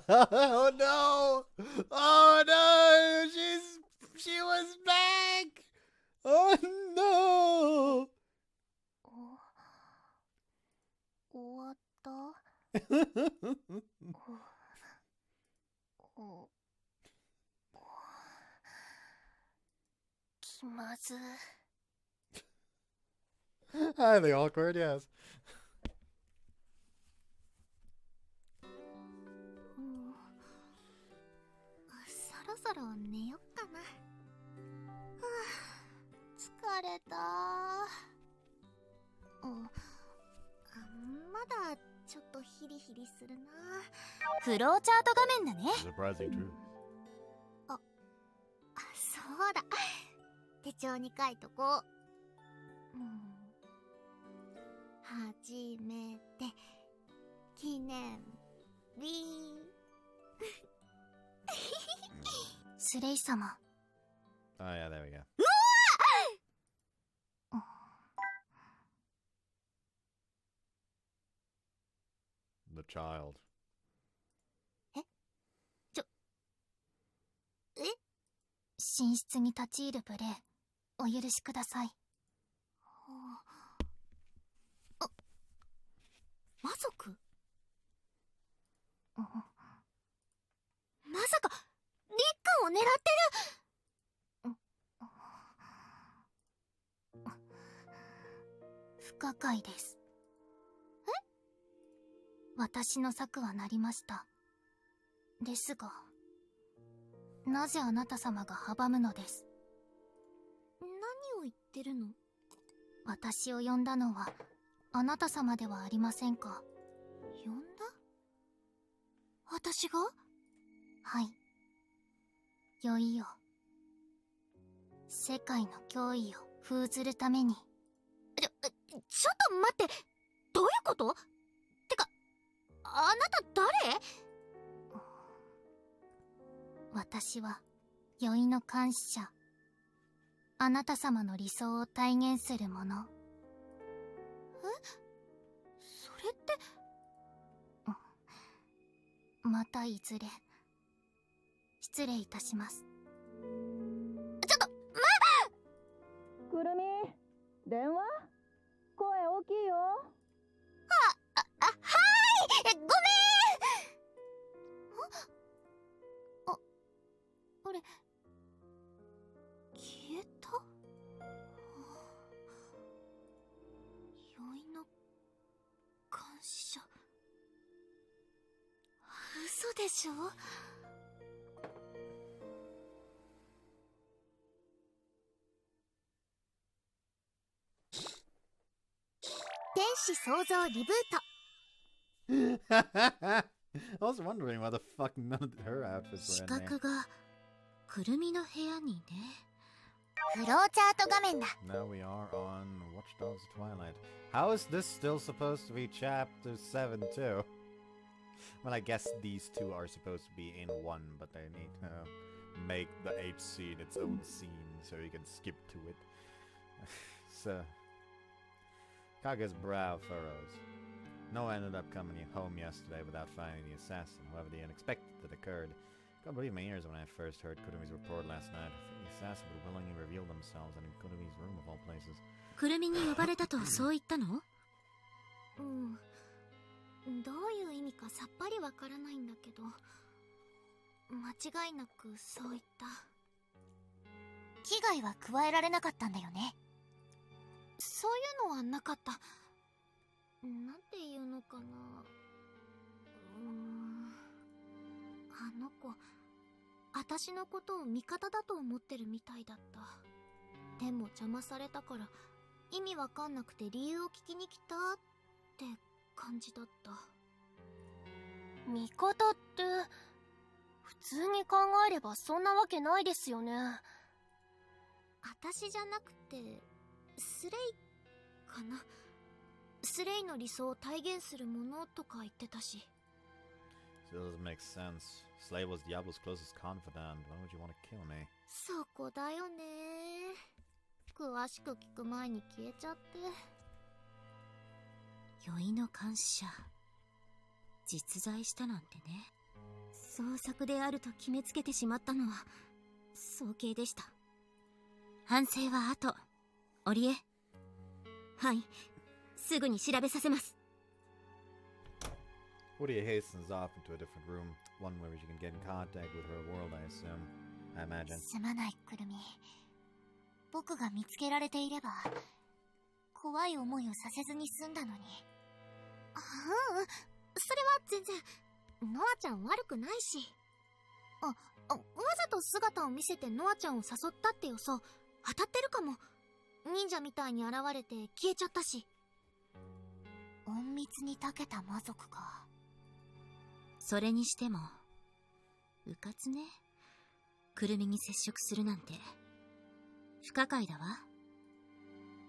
Oh no! Oh no! She was back! Oh no! 終わった気まず Highly awkward, yes. そろそろ寝よっかな。疲れたまだちょっとヒリヒリするな。フローチャート画面だね。Surprising too. そうだ。手帳に書いとこう。初めて記念日。スレイ様。Oh yeah, there we go. The child. 寝室に立ち入る無礼、お許しください。魔族？まさかりっくんを狙ってる。不可解です。私の策はなりました。ですが、なぜあなた様が阻むのです？何を言ってるの？私を呼んだのはあなた様ではありませんか？呼んだ？私が？はい。よいよ。世界の脅威を封ずるために。ちょっと待って、どういうこと？てか、あなた誰？私は酔いの監視者。あなた様の理想を体現するもの。それって、またいずれ。失礼いたします。ちょっと、くるみ、電話？声大きいよ。はい、ごめん。あれ、消えた？酔いの監視者。嘘でしょ。天使創造リブート。 I was wondering why the fuck none of her outfits 視 were in 覚 there. がくるみの部屋にね。フローチャート画面だ。 Now we are on Watch Dogs Twilight. How is this still supposed to be chapter 7 too? Well, I guess these two are supposed to be in one, but they need to make the H scene its own scene so you can skip to it. So, Kaga's brow furrows. Noah ended up coming home yesterday without finding the assassin. However, the unexpected occurred. Can't believe my ears when I first heard Kurumi's report last night. I think the assassin would willingly reveal themselves in Kurumi's room of all places. くるみに呼ばれたとそう言ったの？うん、どういう意味かさっぱりわからないんだけど、間違いなくそう言った。危害は加えられなかったんだよね。そういうのはなかった。なんていうのかな。あの子、私のことを味方だと思ってるみたいだった。でも邪魔されたから意味わかんなくて理由を聞きに来たって感じだった。味方って普通に考えればそんなわけないですよね。私じゃなくてスレイかな。スレイの理想を体現するものとか言ってたし。 Still doesn't make sense. Slay was Diablo's closest confidant. Why would you want to kill me? そこだよね。詳しく聞く前に消えちゃって。酔いの監視者実在したなんてね。創作であると決めつけてしまったのは早計でした。反省は後。織江。はい、すぐに調べさせます。Woody hastens off into a different room, one where she can get in contact with her world, I assume. I imagine. すまない、くるみ。僕が見つけられていれば怖い思いをさせずに済んだのに。それは全然。ノアちゃん悪くないし。わざと姿を見せてノアちゃんを誘ったって予想当たってるかも。忍者みたいに現れて消えちゃったし。隠密に長けた魔族か。それにしてもうかつね。くるみに接触するなんて不可解だわ。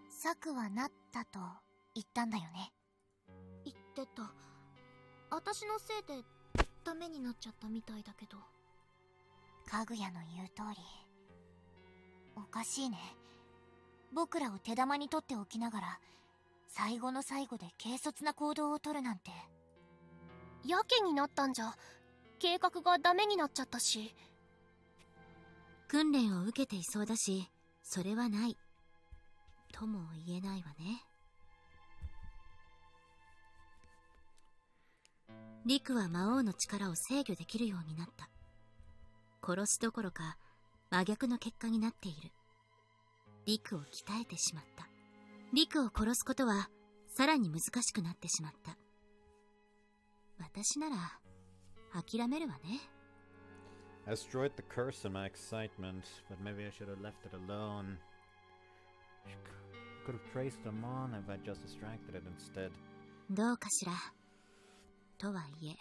策はなったと言ったんだよね。言ってた。私のせいでダメになっちゃったみたいだけど。かぐやの言う通り。おかしいね。僕らを手玉に取っておきながら最後の最後で軽率な行動を取るなんて。やけになったんじゃ計画がダメになっちゃったし。訓練を受けていそうだし、それはないとも言えないわね。リクは魔王の力を制御できるようになった。殺すどころか真逆の結果になっている。リクを鍛えてしまった。リクを殺すことはさらに難しくなってしまった。私なら諦めるわね。I destroyed the curse in my excitement, but maybe I should have left it alone. Could have traced them on if I just distracted it instead. どうかしら。とはいえ、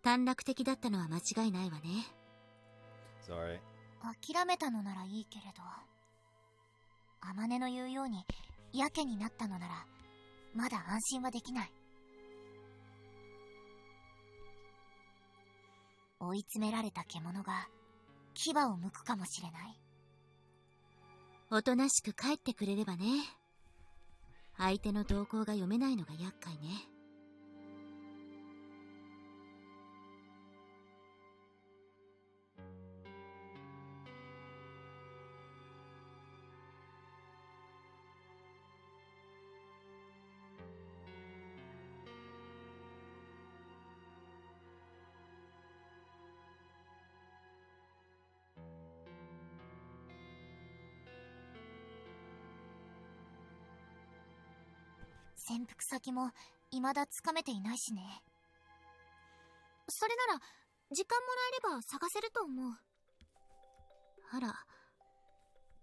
短絡的だったのは間違いないわね。Sorry. 諦めたのならいいけれど、天音の言うようにやけになったのならまだ安心はできない。追い詰められた獣が牙を剥くかもしれない。おとなしく帰ってくれればね。相手の動向が読めないのが厄介ね。潜伏先も未だつかめていないしね。それなら時間もらえれば探せると思う。あら、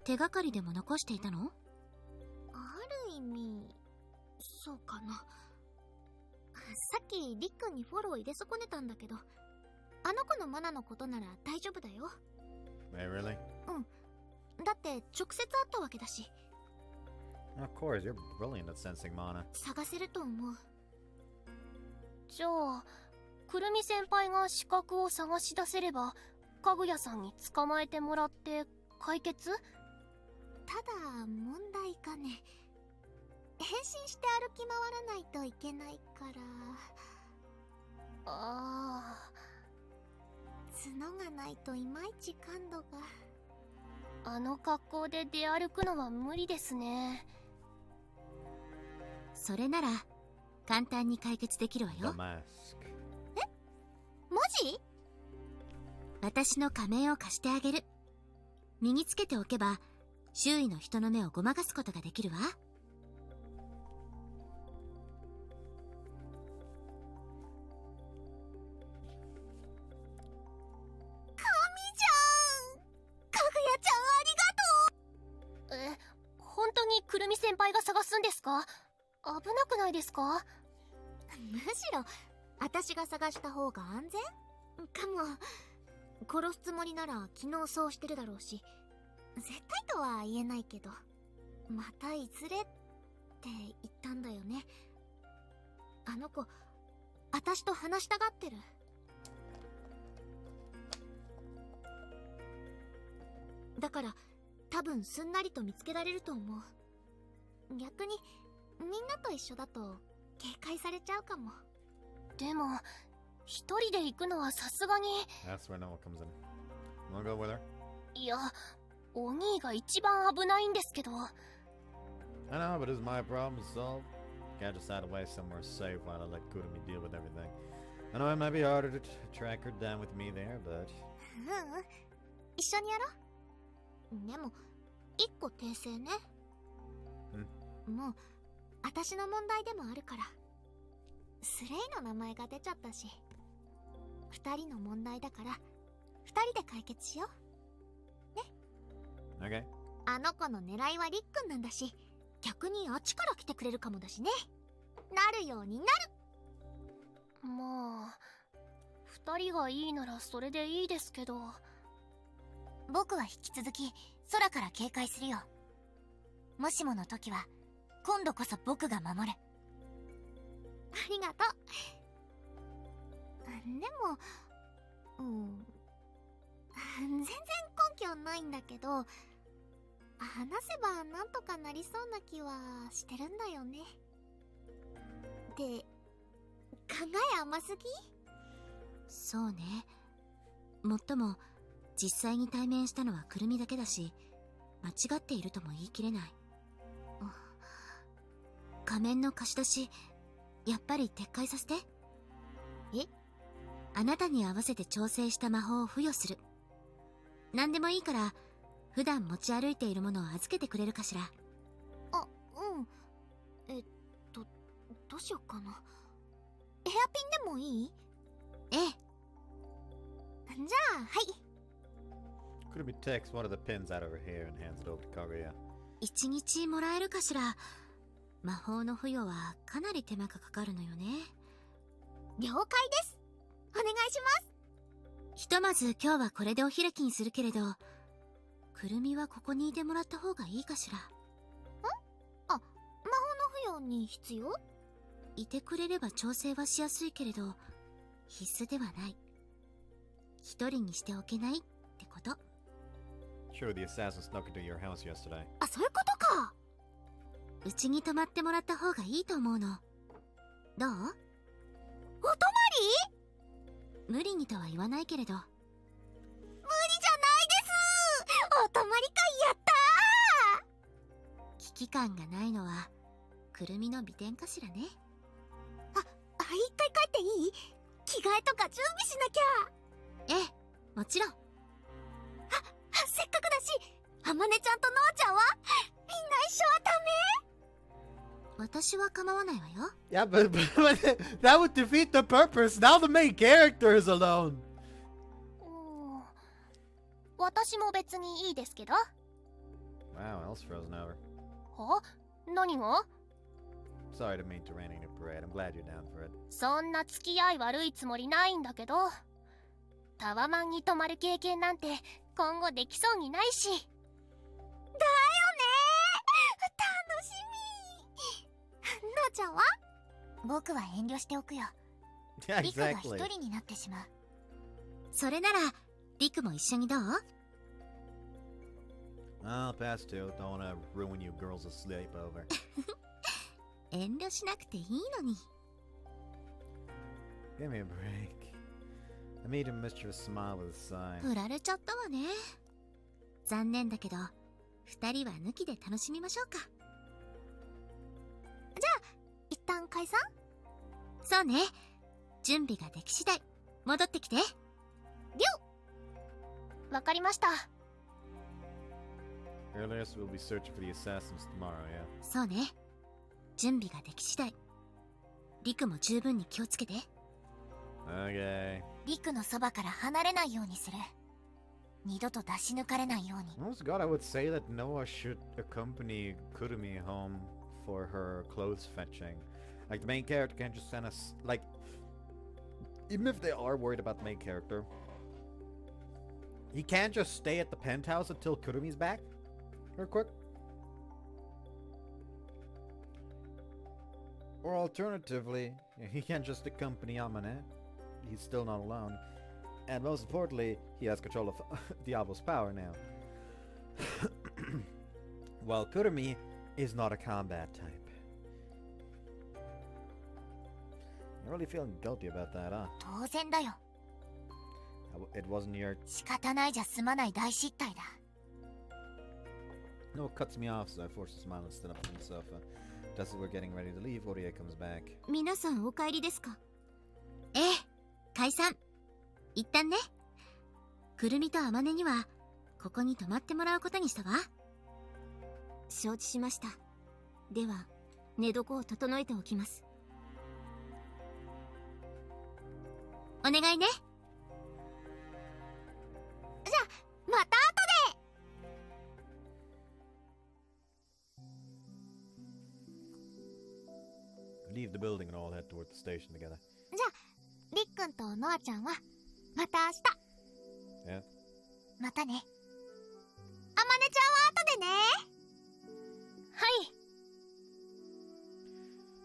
手がかりでも残していたの？ある意味、そうかな。さっきりっくんにフォロー入れ損ねたんだけど、あの子のマナのことなら大丈夫だよ。Wait, really? だって直接会ったわけだし。Of course, you're brilliant at sensing mana. 探せると思う。じゃあくるみ先輩が資格を探し出せればかぐやさんに捕まえてもらって解決？ただ問題がね、変身して歩き回らないといけないから。ああ、角がないといまいち感度が。あの格好で出歩くのは無理ですね。それなら簡単に解決できるわ The よ。 mask. マジ？私の仮面を貸してあげる。身につけておけば周囲の人の目をごまかすことができるわ。本当にくるみ先輩が探すんですか？危なくないですか？むしろ私が探した方が安全かも。殺すつもりなら昨日そうしてるだろうし、絶対とは言えないけど、またいずれって言ったんだよね。あの子私と話したがってる。だから多分すんなりと見つけられると思う。逆にみんなと一緒だと警戒されちゃうかも。でも一人で行くのはさすがに。 That's where Noah comes in. Wanna go with her? いや、お兄が一番危ないんですけど。 I know, but it's my problem to solve. Can't just hide away somewhere safe while I let Kurumi deal with everything. I know it might be harder to track her down with me there, but... 一緒にやろう。でも一個訂正ね。もう私の問題でもあるから。スレイの名前が出ちゃったし、二人の問題だから二人で解決しようね。 Okay. あの子の狙いはりっくんなんだし、逆にあっちから来てくれるかもだしね。なるようになる。まあ二人がいいならそれでいいですけど。僕は引き続き空から警戒するよ。もしもの時は今度こそ僕が守る。ありがとう。でも全然根拠ないんだけど、話せばなんとかなりそうな気はしてるんだよね。で、考え甘すぎ？そうね。もっとも実際に対面したのはくるみだけだし、間違っているとも言い切れない。仮面の貸し出し、やっぱり撤回させて。え？あなたに合わせて調整した魔法を付与する。何でもいいから普段持ち歩いているものを預けてくれるかしら。あ、どうしよっかな。ヘアピンでもいい？ええ。じゃあ、はい。Kurumi takes one of the pins out of her hair and hands it over to Kaguya. 1日もらえるかしら。魔法の付与はかなり手間がかかるのよね。了解です。お願いします。ひとまず今日はこれでお開きにするけれど、くるみはここにいてもらった方がいいかしら。魔法の付与に必要？いてくれれば調整はしやすいけれど、必須ではない。一人にしておけないってこと。Sure, the assassin snuck into your house yesterday. あ、そういうことか。うちに泊まってもらった方がいいと思うの。どう？お泊まり？無理にとは言わないけれど。無理じゃないです。お泊まり会やったー。危機感がないのはくるみの美点かしらね。一回帰っていい？着替えとか準備しなきゃ。ええ、もちろん。せっかくだし、あまねちゃんとのあちゃんはみんな一緒はダメ？私は構わないわよ。 Yeah, but that would defeat the purpose. Now the main character is alone. 私も別にいいですけど。 Wow, else frozen over. は？何が？ Sorry to mean to raining your parade. I'm glad you're down for it. そんな付き合い悪いつもりないんだけど、タワマンに泊まる経験なんて今後できそうにないし。だよねー、楽しみ。なあちゃんは？僕は遠慮しておくよ。 Yeah, リクが一 exactly. 人になってしまう。それならリクも一緒にどう？ I'll pass too. Don't wanna ruin you girls' sleepover. 遠慮しなくていいのに。 Give me a break. I made a mischievous smile with a sigh. 振られちゃったわね。残念だけど二人は抜きで楽しみましょうか。一旦解散？そうね。準備ができ次第戻ってきて。わかりました。 Earliest we'll be searching for the assassins tomorrow, yeah? そうね。準備ができ次第リクも十分に気をつけて。 Okay. リクのそばから離れないようにする。二度と出し抜かれないように。 Honest God, I would say that Noah should accompany Kurumi home for her clothes fetching. Like, the main character can't just send us, like, even if they are worried about the main character, he can't just stay at the penthouse until Kurumi's back? Real quick. Or alternatively, he can't just accompany Amane. He's still not alone. And most importantly, he has control of Diablo's power now. While Kurumi is not a combat type. You're really feeling guilty about that, huh? 当然だよ。It wasn't your... 仕方ないじゃ済まない大失態だ。 No, it cuts me off, so I forced to smile and stood up from the sofa. Just as we're getting ready to leave, Orie comes back. 皆さんお帰りですか？ええ、解散。一旦ね。くるみとあまねにはここに泊まってもらうことにしたわ。承知しました。では寝床を整えておきます。お願いね。また後で。 Leave the building and all head toward the station together. じゃありっくんとノアちゃんはまた明日。 Yeah? またね。あまねちゃんは後でね。はい。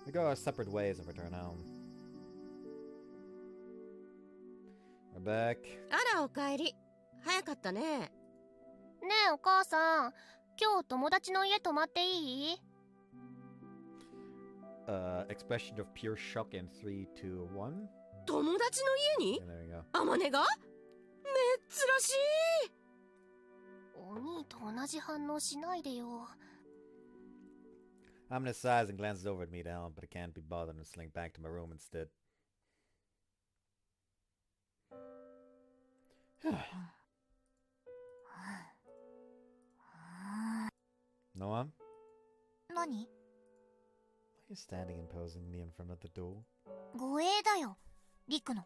We go our separate ways and return home. We're back. あらおかえり。早かったね。ねえお母さん、今日友達の家泊まっていい？ Expression of pure shock in 3, 2, 1. 友達の家に And there you go. あまねが？珍しい。お兄と同じ反応しないでよ。 Amina sighs and glances over at me to help, but I can't be bothered and slink back to my room instead. Noah? 何？ Why are you standing imposingly in front of the door? 護衛だよ。リクの。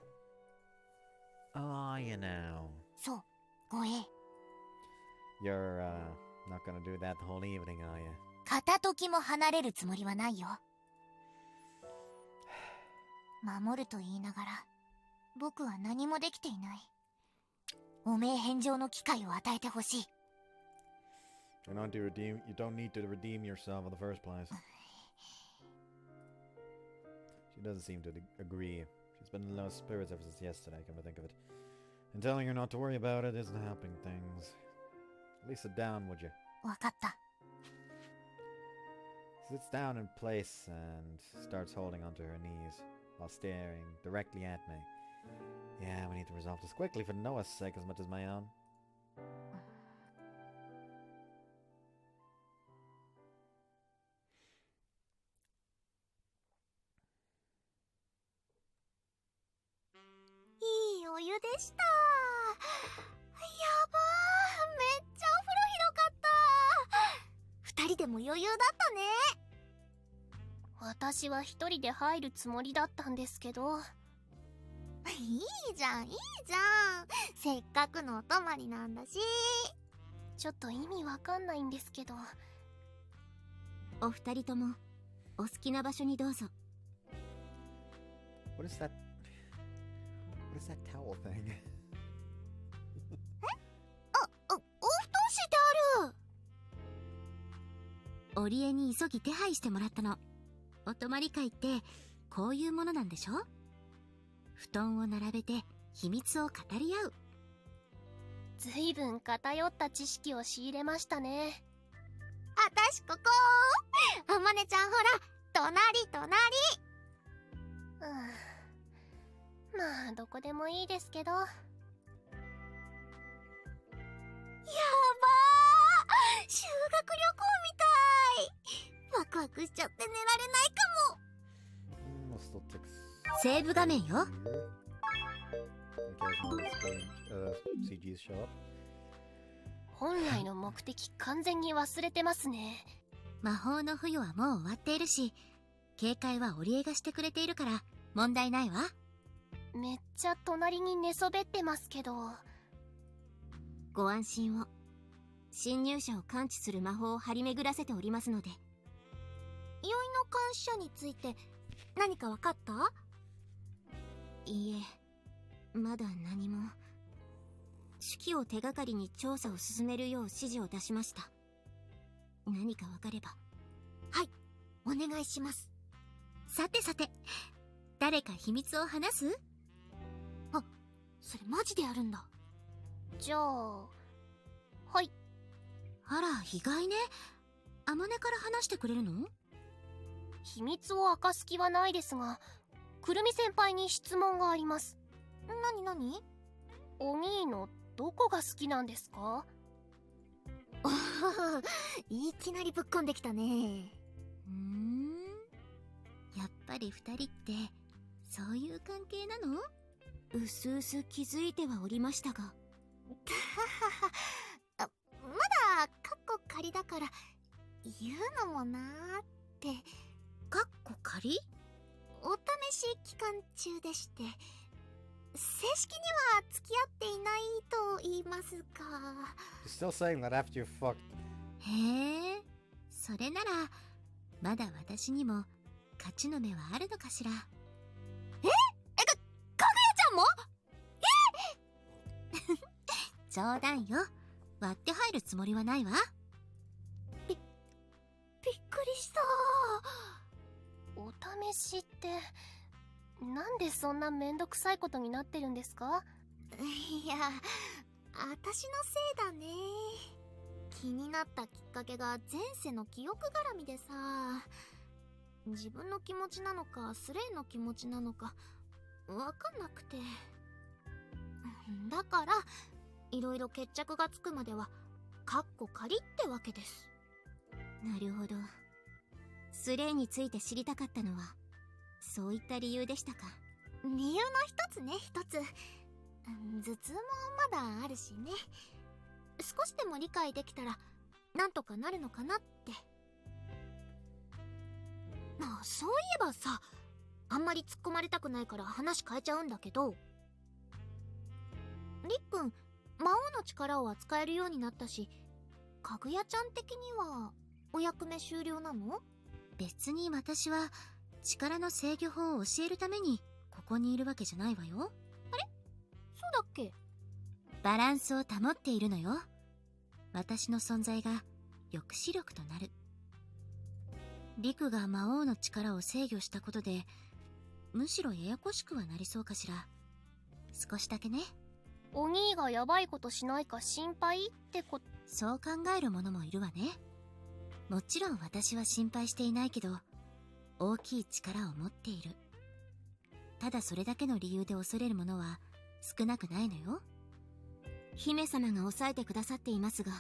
Oh, you know. そう、護衛。 You're, not gonna do that the whole evening, are you? 片時も離れるつもりはないよ。守ると言いながら、僕は何もできていない。汚名返上の機会を与えてほしい。You don't need to redeem yourself in the first place. She doesn't seem to agree. She's been in low spirits ever since yesterday, come to think of it. And telling her not to worry about it isn't helping things. At least sit down, would you? わかった。 Sits down in place and starts holding onto her knees while staring directly at me. Yeah, we need to resolve this quickly for Noah's sake as much as my own.いいお湯でした。やばー、めっちゃお風呂広かった。二人でも余裕だったね。私は一人で入るつもりだったんですけど。いいじゃん、いいじゃん。せっかくのお泊まりなんだし。ちょっと意味わかんないんですけど。お二人ともお好きな場所にどうぞ。 What is that towel thing? お布団敷いてある。織江に急ぎ手配してもらったの。お泊まり会ってこういうものなんでしょ。布団を並べて秘密を語り合う。ずいぶん偏った知識を仕入れましたね。あたしここ。あまねちゃんほら、隣。まあどこでもいいですけど。やばー、修学旅行みたい。ワクワクしちゃって寝られないかも。Still ticks. セーブ画面よ。 CGs show up. 本来の目的完全に忘れてますね。魔法の付与はもう終わっているし、警戒は織江がしてくれているから問題ないわ。めっちゃ隣に寝そべってますけど。ご安心を。侵入者を感知する魔法を張り巡らせておりますので。酔いの監視者について何か分かった？いいえ、まだ何も。手記を手がかりに調査を進めるよう指示を出しました。何か分かれば。はい、お願いします。さてさて、誰か秘密を話す？あ、それマジでやるんだ。じゃあ、はい。あら、意外ね。あまねから話してくれるの？秘密を明かす気はないですが、くるみ先輩に質問があります。なに？お兄のどこが好きなんですか？おいきなりぶっこんできたね。やっぱり二人ってそういう関係なの？うすうす気づいてはおりましたが。まだカッコ仮だから言うのもなーって。カッコ仮？お試し期間中でして、正式には付き合っていないと言いますか。 You're still saying that after you fucked. へえ、それならまだ私にも勝ちの目はあるのかしら。かぐやちゃんも？冗談よ。割って入るつもりはないわ。びっくりした。お試しって、なんでそんなめんどくさいことになってるんですか？いや、私のせいだね。気になったきっかけが前世の記憶絡みでさ、自分の気持ちなのかスレイの気持ちなのかわかんなくて、だからいろいろ決着がつくまではカッコ仮ってわけです。なるほど。スレイについて知りたかったのはそういった理由でしたか。理由の一つね、一つ。頭痛もまだあるしね。少しでも理解できたらなんとかなるのかなって。そういえばさ、あんまり突っ込まれたくないから話変えちゃうんだけど、りっくん魔王の力を扱えるようになったし、かぐやちゃん的にはお役目終了なの？別に私は力の制御法を教えるためにここにいるわけじゃないわよ。あれ？そうだっけ？バランスを保っているのよ。私の存在が抑止力となる。リクが魔王の力を制御したことで、むしろややこしくはなりそうかしら。少しだけね。お兄がやばいことしないか心配ってこと。そう考える者もいるわね。もちろん私は心配していないけど、大きい力を持っている。ただそれだけの理由で恐れる者は少なくないのよ。姫様が抑えてくださっていますが、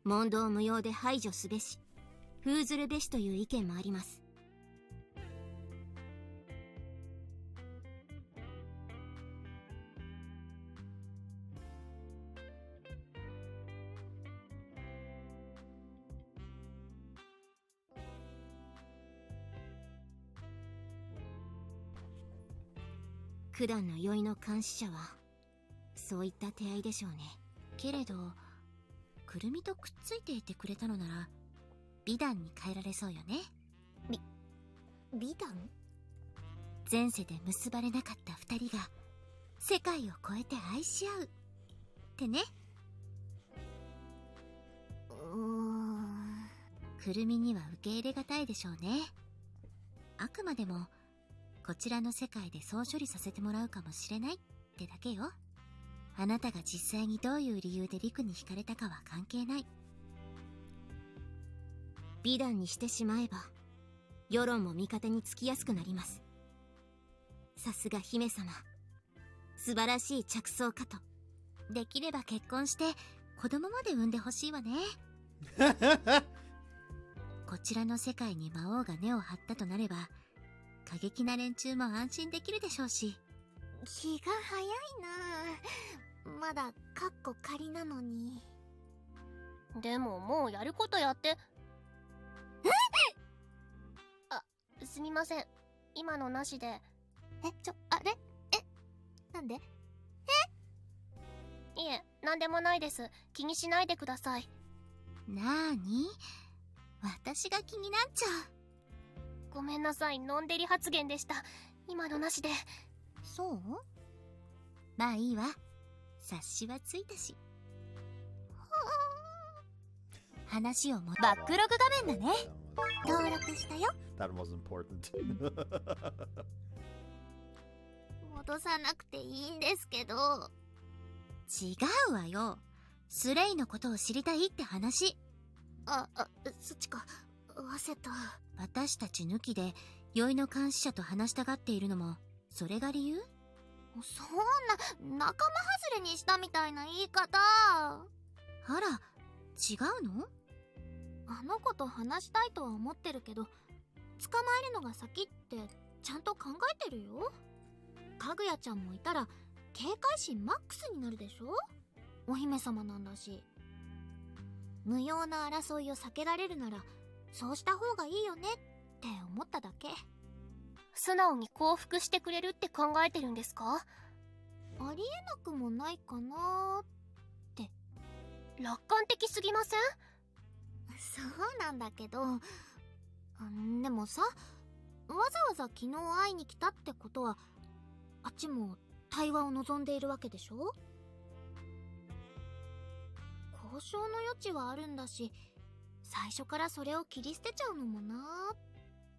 問答無用で排除すべし、封ずるべしという意見もあります。九段の酔いの監視者はそういった手合いでしょうね。けれどくるみとくっついていてくれたのなら美談に変えられそうよね。美談？前世で結ばれなかった二人が世界を超えて愛し合うってね。くるみには受け入れがたいでしょうね。あくまでもこちらの世界でそう処理させてもらうかもしれないってだけよ。あなたが実際にどういう理由でリクに惹かれたかは関係ない。美談にしてしまえば世論も味方につきやすくなります。さすが姫様、素晴らしい着想かと。できれば結婚して子供まで産んでほしいわね。こちらの世界に魔王が根を張ったとなれば過激な連中も安心できるでしょうし。気が早いな。まだカッコ仮なのに。でももうやることやって。あ、すみません、今のなしで。あれ？なんで？いえ、なんでもないです。気にしないでください。なーに？私が気になっちゃごめんなさい、のんでり発言でした。今のなしで。う。そう？まあいいわ。察しはついたし。話をバックログ画面だね。登録したよ。 That was important. 戻さなくていいんですけど。違うわよ。スレイのことを知りたいって話。そっちか。忘れた。私たち抜きで酔いの監視者と話したがっているのもそれが理由？そんな仲間外れにしたみたいな言い方。あら、違うの？あの子と話したいとは思ってるけど、捕まえるのが先ってちゃんと考えてるよ。かぐやちゃんもいたら警戒心マックスになるでしょ。お姫様なんだし。無用な争いを避けられるならそうした方がいいよねって思っただけ。素直に降伏してくれるって考えてるんですか？ありえなくもないかなって。楽観的すぎません？そうなんだけど、でもさ、わざわざ昨日会いに来たってことはあっちも対話を望んでいるわけでしょ。交渉の余地はあるんだし、最初からそれを切り捨てちゃうのもなーっ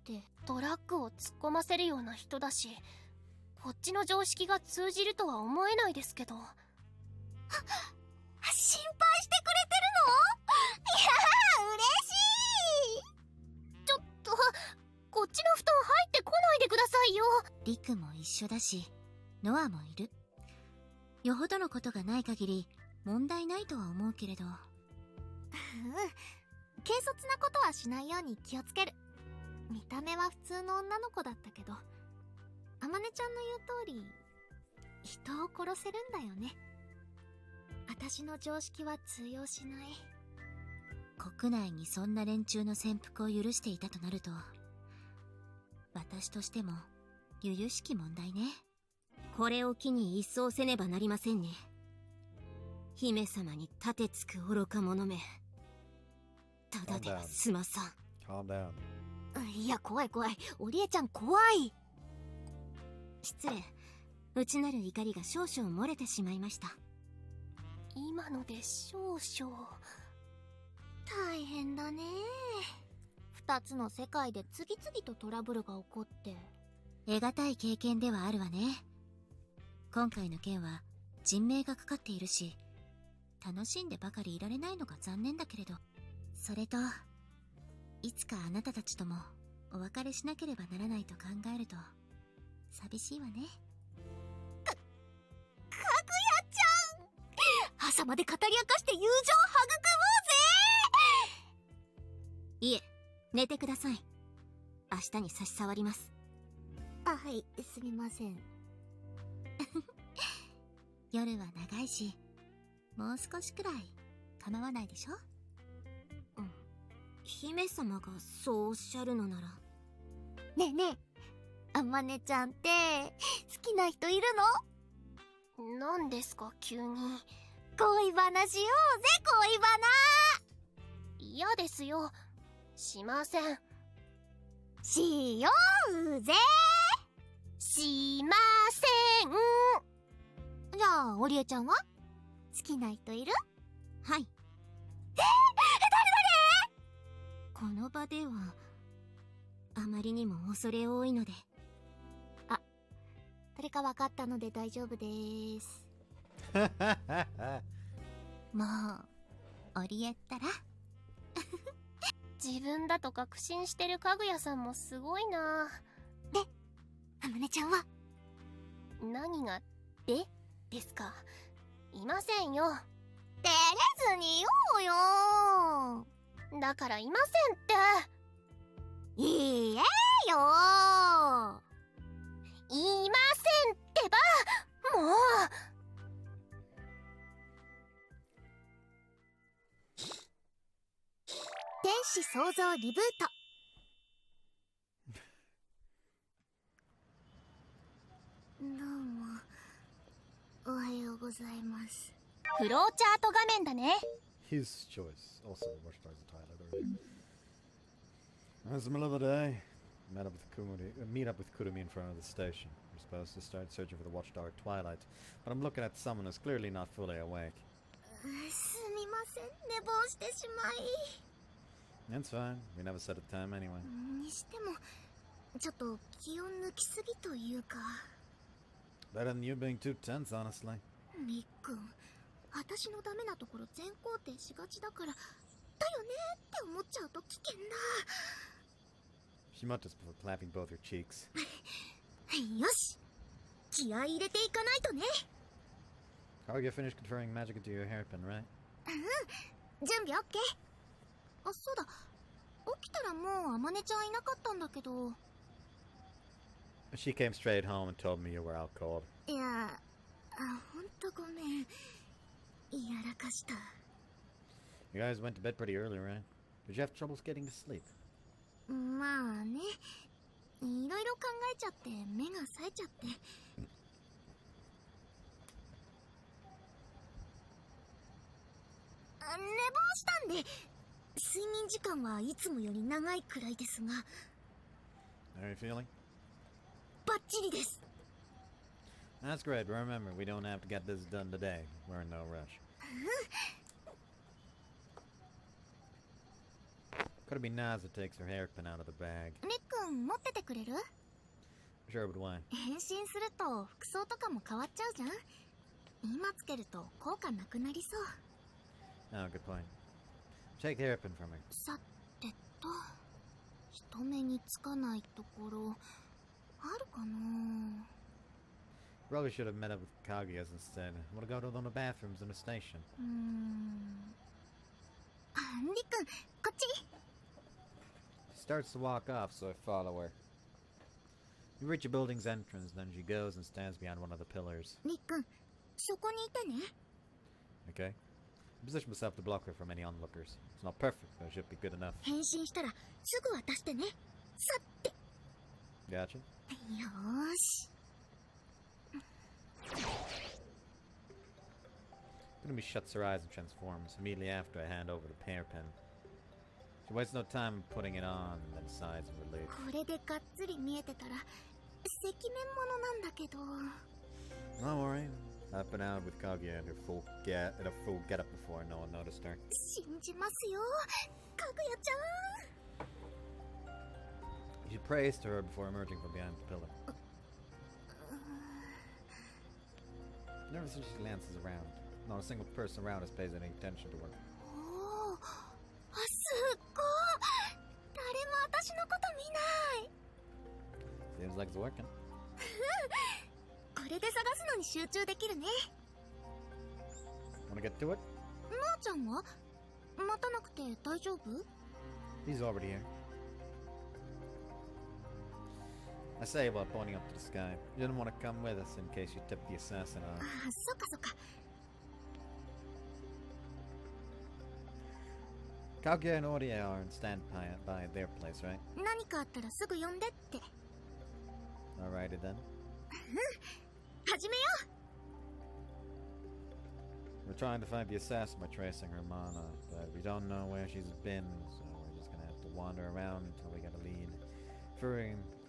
て。ドラッグを突っ込ませるような人だし、こっちの常識が通じるとは思えないですけど。心配してくれてるの？いやー、嬉しい。ちょっと、こっちの布団入ってこないでくださいよ。リクも一緒だし、ノアもいる。よほどのことがない限り問題ないとは思うけれど。軽率なことはしないように気をつける。見た目は普通の女の子だったけど、あまねちゃんの言う通り人を殺せるんだよね。私の常識は通用しない。国内にそんな連中の潜伏を許していたとなると、私としても由々しき問題ね。これを機に一掃せねばなりませんね。姫様に盾つく愚か者め。ただでは済まさん。Calm down. いや、怖い怖い。おりえちゃん怖い。失礼。内なる怒りが少々漏れてしまいました。今ので少々。大変だね。二つの世界で次々とトラブルが起こって。得難い経験ではあるわね。今回の件は人命がかかっているし、楽しんでばかりいられないのが残念だけれど、それといつかあなたたちともお別れしなければならないと考えると寂しいわね。かぐやちゃん、朝まで語り明かして友情育もうぜ。いえ、寝てください。明日に差し障ります。はい、すみません。夜は長いし、もう少しくらい構わないでしょ。姫様がそうおっしゃるのなら。ねえねえ、あまねちゃんって好きな人いるの？何ですか急に。恋話しようぜ、恋バナ。嫌ですよ。しません。しようぜ。しません。じゃあオリエちゃんは好きな人いる？はい。誰？この場ではあまりにも恐れ多いので。あ、誰か分かったので大丈夫です。もうオリエったら自分だと確信してるかぐやさんもすごいな。で、あまねちゃんは？何がでですか。いませんよ。照れずに言おうよ。だからいませんって。言えよ。言いませんってば。もう。天使創造リブート。どうもおはようございます。フローチャート画面だね。His choice. Also, Watch Dogs the title earlier. It's the middle of the day. Meet up with Kurumi in front of the station. We're supposed to start searching for the watchdog at twilight, but I'm looking at someone who's clearly not fully awake. すみません、寝坊してしまい。 It's fine. We never set a time anyway. にしてもちょっと気を抜きすぎというか。 Better than you being too tense, honestly. みっくん、私のダメなところ全肯定しがちだから、だよねって思っちゃうと危険だ。 She mutters before clapping both her cheeks. よし、気合い入れていかないとね。 Kaguya finished conferring magic into your hairpin, right? 準備 OK。 あ、そうだ、起きたらもうあまねちゃんいなかったんだけど。 She came straight home and told me you were out cold. いや、ほんとごめん、やらかした。 You guys went to bed pretty early, right? Did you have troubles getting to sleep? まあね、いろいろ考えちゃって目が冴えちゃって。寝坊したんで睡眠時間はいつもより長いくらいですが。 How are you feeling? バッチリです。 That's great, but remember, we don't have to get this done today. We're in no rush. Could it be Naz that takes her hairpin out of the bag? みっくん持っててくれる？ Sure, but why? 変身すると服装とかも変わっちゃうじゃん。今つけると効果なくなりそう。 Oh, good point. Take the hairpin from her. さてと、人目につかないところあるかな。 Probably should have met up with Kaguya's instead. I want to go to one of the bathrooms in the station. りっくん、こっち。 She starts to walk off, so I follow her. You reach a building's entrance, then she goes and stands behind one of the pillars. りっくん、そこにいてね。 Okay? I position myself to block her from any onlookers. It's not perfect, but it should be good enough. 変身したらすぐ渡してね。さって。 Gotcha? よーし。 Kurumi shuts her eyes and transforms. Immediately after, I hand over the hairpin. She wastes no time putting it on, and then sighs in relief. これでがっつり見えてたら赤面者なんだけど。 Don't worry. I've been out with Kaguya in a full get-up before no one noticed her. 信じますよ、かぐやちゃん。 She prays to her before emerging from behind the pillar. Nervously, she glances around. Not a single person around us pays any attention to her. おー、すっごい。誰も私のこと見ない。 Seems like it's working. これで探すのに集中できるね。 Wanna get to it? なあちゃんは待たなくて大丈夫？ He's already here. I say while pointing up to the sky. You didn't want to come with us in case you tipped the assassin off. あ、そっかそっか。 Kaguya and Oria are and stand by their place, right? 何かあったらすぐ呼んでって。Alrighty then. 始めよ We're trying to find the assassin by tracing her mana, but we don't know where she's been, so we're just gonna have to wander around until we get a lead.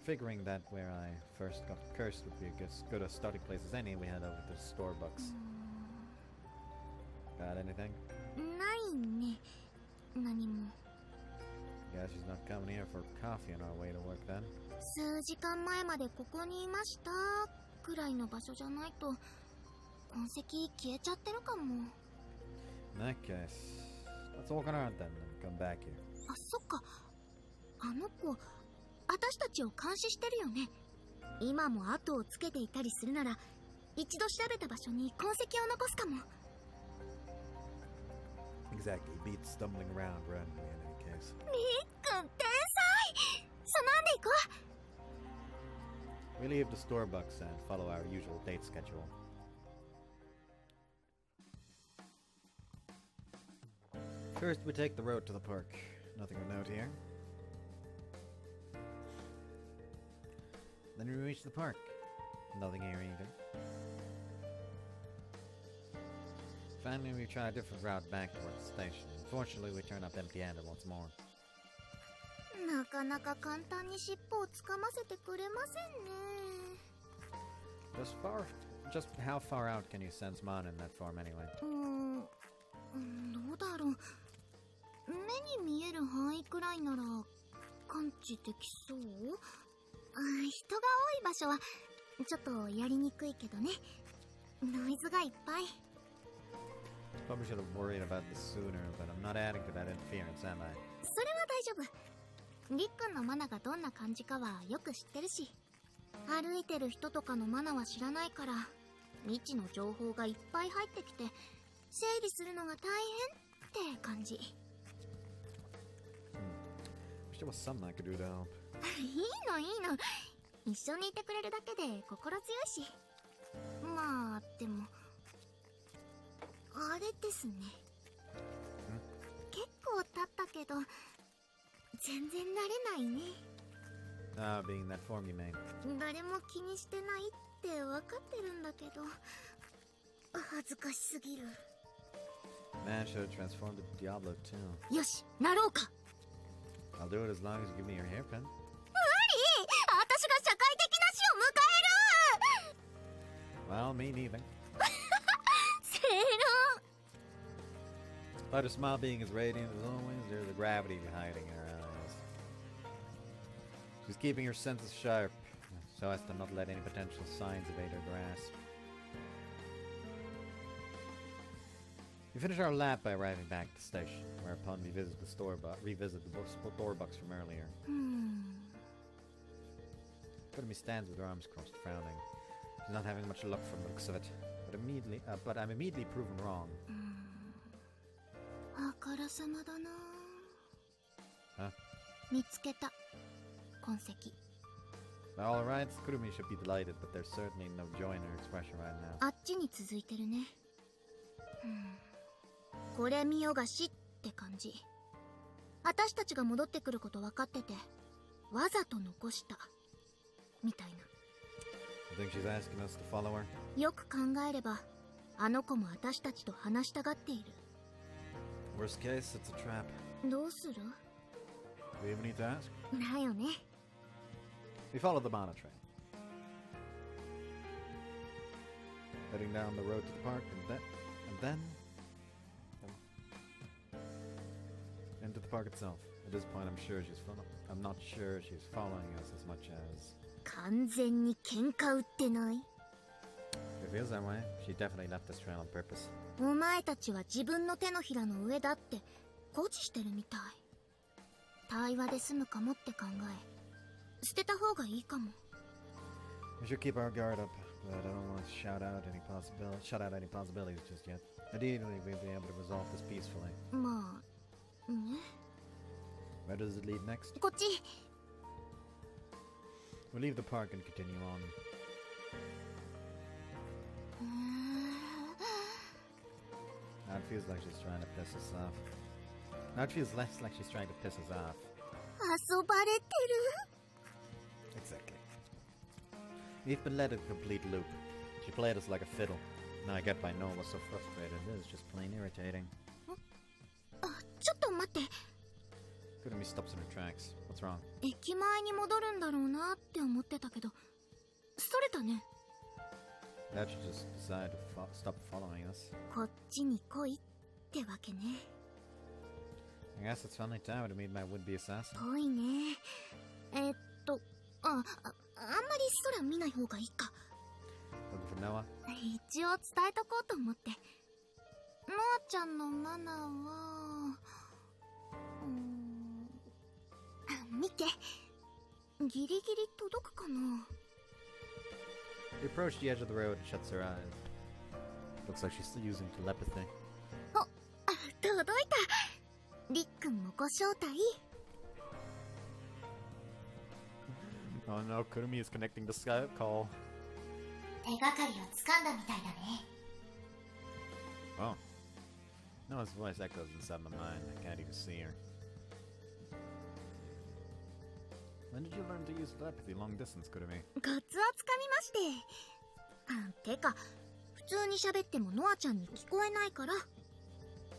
Figuring that where I first got cursed would be as good a starting place as any, we head over to Starbucks. Got anything? う。ないね。何も。 Guess she's not coming here for coffee on our way to work then. 数時間前までここにいましたくらいの場所じゃないと痕跡消えちゃってるかも。 In that case, let's walk around then and come back here. あ、そっか。あの子、私たちを監視してるよね。今も後をつけていたりするなら、一度調べた場所に痕跡を残すかも。 Exactly, beats stumbling around randomly in any case. みっくん天才。そなんで行こう。 We leave the Starbucks and follow our usual date schedule. First, we take the road to the park. Nothing of note here. Then we reach the park. Nothing here either. Finally, we try a different route back towards the station. Unfortunately, we turn up empty-handed once more. なかなか簡単に尻尾をつかませてくれませんね。 Just how far out can you sense mana in that form anyway? どうだろう。目に見える範囲くらいなら感知できそう。人が多い場所はちょっとやりにくいけどね。ノイズがいっぱい。 Probably should have worried about this sooner, but I'm not adding to that interference, am I? それは大丈夫。りっくんのマナがどんな感じかはよく知ってるし、歩いてる人とかのマナは知らないから、未知の情報がいっぱい入ってきて整理するのが大変って感じ。Wish there was something I could do to help. いいの。一緒にいてくれるだけで心強いし。まあでもあれですね。結構経ったけど全然慣れないね。 Ah, being that form you made. 誰も気にしてないって分かってるんだけど恥ずかしすぎる。 Man should have transformed to Diablo too. よし、なろうか。 I'll do it as long as you give me your hairpin. 無理。私が社会的な死を迎える。 Well, me neither. 正論。 But her smile being as radiant as always, there's a gravity hiding in her eyes. She's keeping her senses sharp, so as to not let any potential signs evade her grasp. We finish our lap by arriving back at the station, whereupon we visit the Starbucks from earlier. Kurumi stands with her arms crossed, frowning. She's not having much luck from the looks of it, but I'm immediately proven wrong. あからさまだな。 Huh? 見つけた痕跡。 Alright, Kurumi should be delighted, but there's certainly no joy in her expression right now. あっちに続いてるね。これ見よがしって感じ。私たちが戻ってくること分かってて、わざと残したみたいな。 I think she's asking us to follow her. よく考えれば、あの子も私たちと話したがっている。 Worst case, it's a trap. どうする？ Do we even need to ask? だよね。 We follow the mana train. Heading down the road to the park and then into the park itself. At this point, I'm not sure she's following us as much as... 完全に喧嘩売ってない？ It feels that way. She definitely left this trail on purpose. お前たちは自分の手のひらの上だって誇示してるみたい。対話で済むかもって考え、捨てた方がいいかも。 We should keep our guard up, but I don't want to shut out any possibilities just yet. Ideally, we'll be able to resolve this peacefully. まあね。 Where does it lead next? こっち。 We'll leave the park and continue on. Now it feels like she's trying to piss us off. Now it feels less like she's trying to piss us off. 遊ばれてる。 Exactly. We've been led a complete loop. She played us like a fiddle. Now I get why Noah was so frustrated. It is just plain irritating. ちょっと待って。 Kurumi stops in her tracks. What's wrong? 駅前に戻るんだろうなって思ってたけど、それたね。 That she just decided to stop following us. こっちに来いってわけね。 I guess it's finally time to meet my would-be assassin. ぽいね。あんまり空見ない方がいいか。 Looking for Noah? 一応伝えとこうと思って。ノアちゃんのマナーは、見て。ギリギリ届くかな。 She approached the edge of the road and shuts her eyes. Looks like she's still using telepathy. 届いた。りっくんもご招待。 Oh no, Kurumi is connecting the Skype call. 手がかりをつかんだみたいだね。 Oh. Noah's voice echoes inside my mind. I can't even see her. When did you learn to use telepathy long distance, Kurumi? コツをつかみまして。てか、普通に喋ってもノアちゃんに聞こえないから。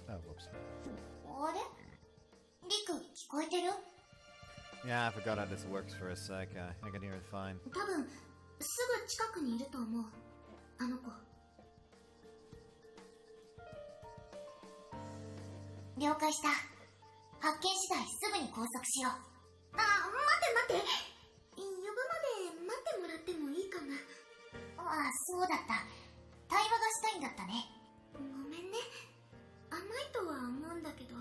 Oh, whoops. あれりく、聞こえてる？ Yeah, I forgot how this works for a sec. I can hear it fine. 多分、すぐ近くにいると思う。あの子。了解した。発見次第すぐに拘束しよう。待って。呼ぶまで待ってもらってもいいかな。ああ、そうだった。対話がしたいんだったね。ごめんね。甘いとは思うんだけど。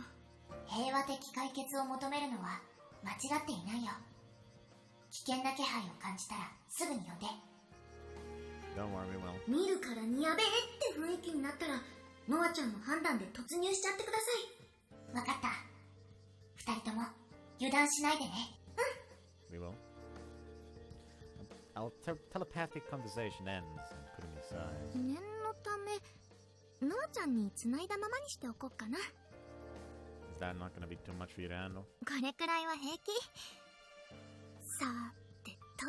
平和的解決を求めるのは間違っていないよ。危険な気配を感じたらすぐに呼んで。 Don't worry, we will. 見るからにやべえって雰囲気になったら、ノアちゃんの判断で突入しちゃってください。わかった。二人とも油断しないでね。We will. Our telepathic conversation ends, and Kurumi sighs. 念のため、ノアちゃんに繋いだままにしておこうかな。 Is that not gonna be too much for you to handle? これくらいは平気。さてと。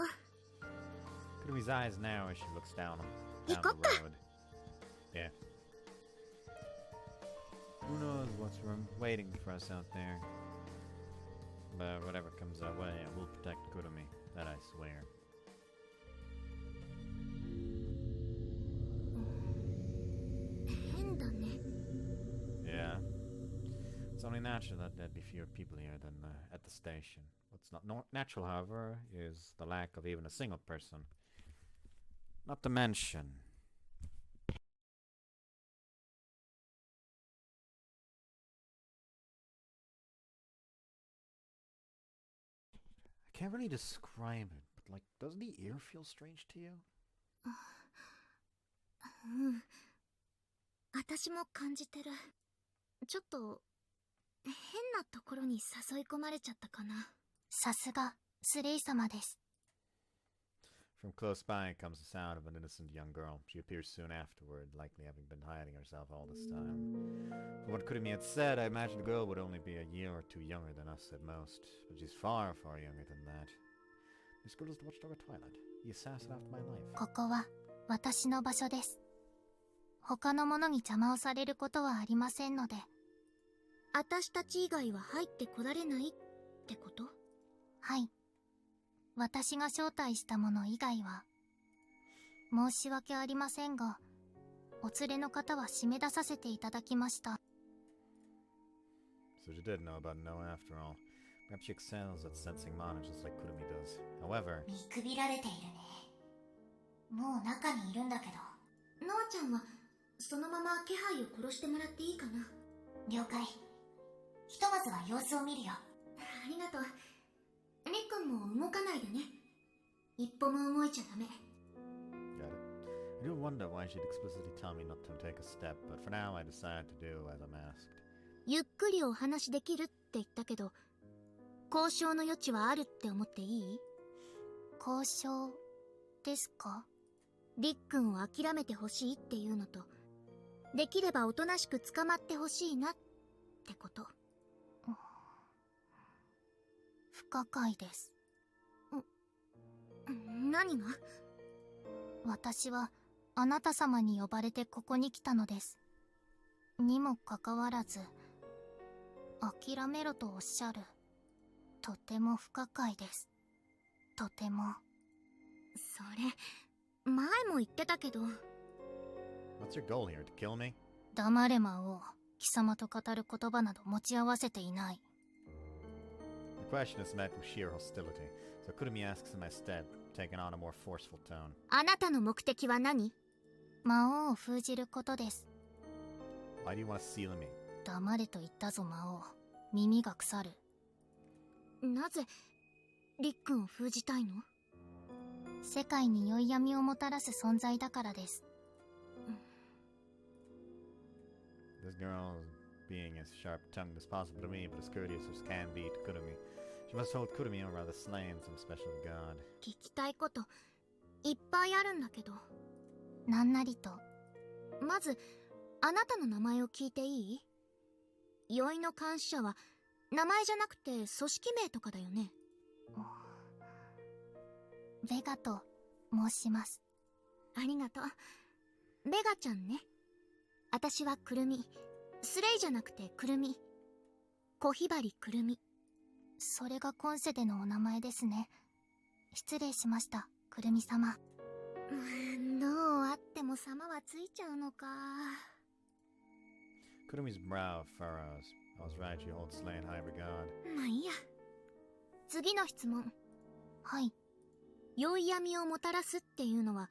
Kurumi's eyes narrow as she looks down the Ikokka. road. Yeah. Who knows what's waiting for us out there? But whatever comes our way, I will protect Kurumi. That I swear. Yeah. It's only natural that there'd be fewer people here than at the station. What's not natural, however, is the lack of even a single person. Not to mention... I can't really describe it, but like, doesn't the air feel strange to you? 私も感じてる。ちょっと変なところに誘い込まれちゃったかな。さすがスレイ様です。 From close by comes the sound of an innocent young girl. She appears soon afterward, likely having been hiding herself all this time. From what Kurumi had said, I imagined the girl would only be a year or two younger than us at most, but she's far, far younger than that. This girl is the watchdog of Twilight, the assassin after my life. ここは私の場所です。他の者に邪魔をされることはありませんので。私たち以外は入ってこられないってこと？はい。私が招待した者以外は。申し訳ありませんが、お連れの方は締め出させていただきました。So she did know about Noah after all. Perhaps she excels at sensing mana just like Kurumi does. However... 見くびられているね。もう中にいるんだけど。ノアちゃんは、そのまま気配を殺してもらっていいかな？了解。ひとまずは様子を見るよ。ありがとう。りっくんも動かないでね。一歩も動いちゃダメ。Got it. I do wonder why she'd explicitly tell me not to take a step, but for now I decided to do as I'm asked. ゆっくりお話できるって言ったけど、交渉の余地はあるって思っていい？交渉ですか？りっくんを諦めてほしいっていうのと、できればおとなしく捕まってほしいなってこと。不可解です。何が？私はあなた様に呼ばれてここに来たのです。にもかかわらず、諦めろとおっしゃる。とても不可解です。とても。それ、前も言ってたけど。What's your goal here? To kill me? 黙れ魔王。貴様と語る言葉など持ち合わせていない。The question is met with sheer hostility, so Kurumi asks in my stead, taking on a more forceful tone. あなたの目的は何？魔王を封じることです。Why do you want to seal me? 黙れと言ったぞ魔王。耳が腐る。なぜ、りっくんを封じたいの？世界に宵闇をもたらす存在だからです。This girl, being as sharp-tongued as possible to me, but as courteous as can be to Kurumi. She must hold Kurumi or rather slaying some special god. 聞きたいこといっぱいあるんだけど。なんなりと。まずあなたの名前を聞いていい？宵の監視者は名前じゃなくて組織名とかだよね。ベガと申します。ありがとう。ベガちゃんね。私はくるみ。スレイじゃなくてくるみ。小ひばりくるみ。それが今世でのお名前ですね。失礼しました、くるみ様。どうあっても様はついちゃうのか。Kurumi's brow furrows. I was right, she holds slay in high regard. まあいいや。次の質問。はい。宵闇をもたらすっていうのは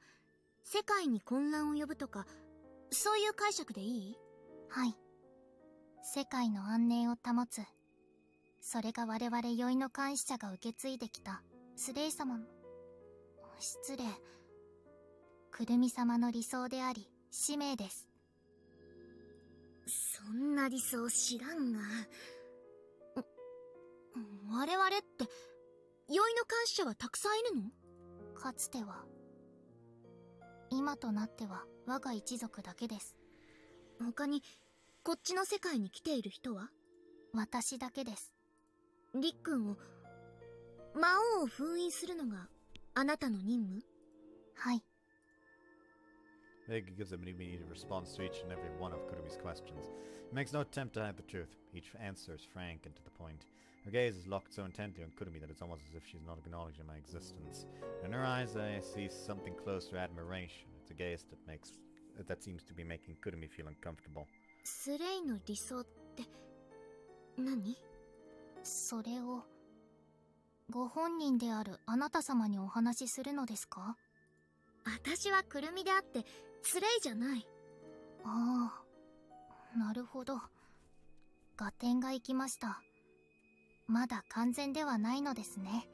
世界に混乱を呼ぶとか、そういう解釈でいい？はい。世界の安寧を保つ。それが我々宵の監視者が受け継いできたスレイ様の、失礼、くるみ様の理想であり使命です。そんな理想知らんが。我々って宵の監視者はたくさんいるの？かつては。今となっては我が一族だけです。他にこっちの世界に来ている人は？私だけです。りっくんを、魔王を封印するのがあなたの任務？はい。Vega gives a immediate response to each and every one of Kurumi's questions. He makes no attempt to hide the truth. Each answer is frank and to the point. Her gaze is locked so intently on Kurumi that it's almost as if she's not acknowledging my existence. In her eyes I see something close to admiration. It's a gaze that seems to be making Kurumi feel uncomfortable. スレイの理想って何？それをご本人であるあなた様にお話しするのですか？私はくるみであってスレイじゃない。ああ、なるほど。合点がいきました。まだ完全ではないのですね。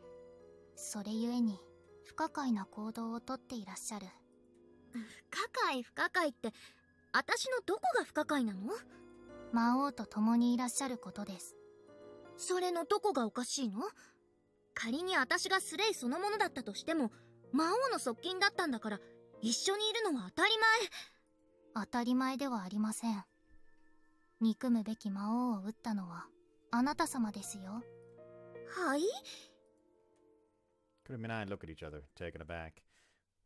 それゆえに不可解な行動をとっていらっしゃる。不可解って私のどこが不可解なの？魔王と共にいらっしゃることです。それのどこがおかしいの？仮に私がスレイそのものだったとしても魔王の側近だったんだから一緒にいるのは当たり前。当たり前ではありません。憎むべき魔王を撃ったのはあなた様ですよ。はい？ Kurumi and I look at each other, taken aback.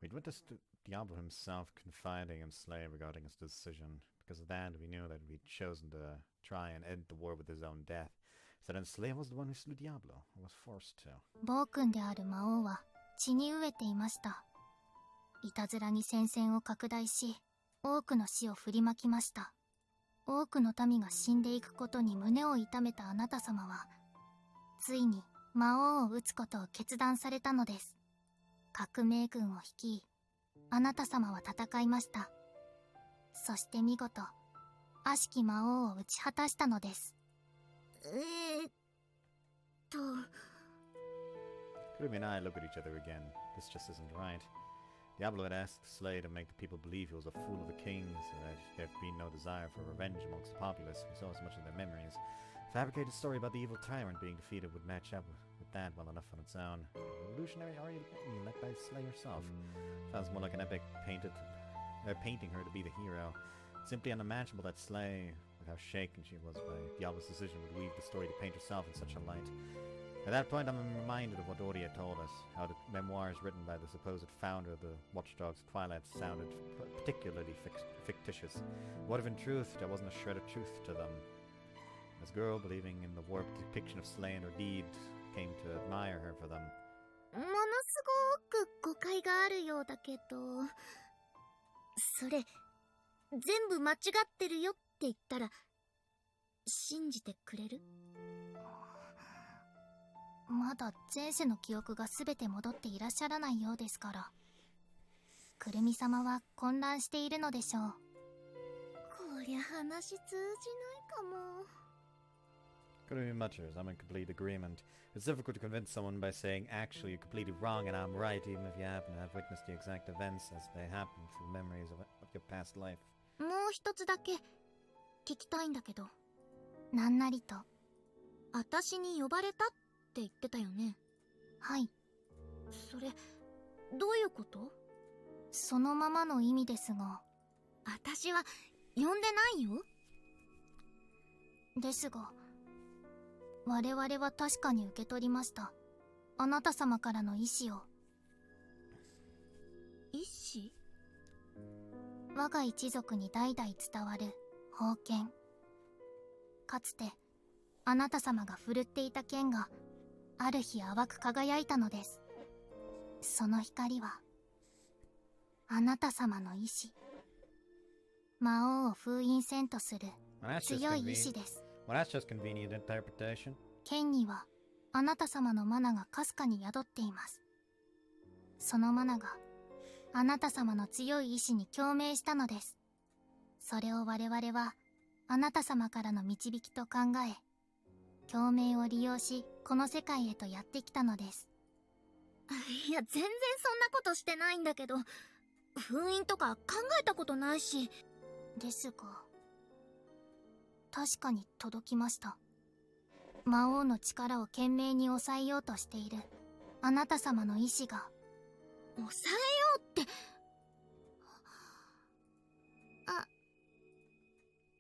We'd witnessed Diablo himself confiding in Slay regarding his decision. Because of that, we knew that we'd chosen to try and end the war with his own death. So then Slay was the one who slew Diablo, or was forced to. 暴君である魔王は血に飢えていました。いたずらに戦線を拡大し、多くの死を振りまきました。多くの民が死んでいくことに胸を痛めたあなた様は、ついに魔王を討つことを決断されたのです。革命軍を率い、あなた様は戦いました。そして見事、悪しき魔王を打ち果たしたのです。Kurumi and I look at each other again. This just isn't right. Diablo had asked Slay to make the people believe he was a fool of a king, so that there'd be no desire for revenge amongst the populace who saw as much of their memories. A fabricated story about the evil tyrant being defeated would match up with that well enough on its own. A revolutionary aria led by Slay herself. Sounds more like an epic painting her to be the hero. Simply unimaginable that Slay, with how shaken she was by Diablo's decision, would weave the story to paint herself in such a light. At that point, I'm reminded of what Oria told us, how the memoirs written by the supposed founder of the Watchdogs of Twilight sounded particularly fictitious. What if in truth there wasn't a shred of truth to them? This girl, believing in the warped depiction of slain or deed, came to admire her for them. ものすごく誤解があるようだけど、それ全部間違ってるよって言ったら信じてくれる？まだ前世の記憶が全て戻っていらっしゃらないようですから。くるみ様は混乱しているのでしょう。こりゃ話通じないかも。Kurumi mutters, I'm in complete agreement. It's difficult to convince someone by saying, actually, you're completely wrong and I'm right, even if you happen to have witnessed the exact events as they happen through memories of your past life. もう一つだけ聞きたいんだけど。なんなりと。私に呼ばれたって言ってたよね。はい。それ、どういうこと？そのままの意味ですが。私は呼んでないよ。ですが、我々は確かに受け取りました。あなた様からの意志を。意志？我が一族に代々伝わる宝剣。かつてあなた様が振るっていた剣がある日淡く輝いたのです。その光はあなた様の意志、魔王を封印せんとする強い意志です。Well, that's just convenient interpretation. 剣にはあなた様のマナがかすかに宿っています。そのマナがあなた様の強い意志に共鳴したのです。それを我々はあなた様からの導きと考え、共鳴を利用しこの世界へとやってきたのです。いや、全然そんなことしてないんだけど、封印とか考えたことないし。ですが、確かに届きました。魔王の力を懸命に抑えようとしているあなた様の意志が。抑えようって。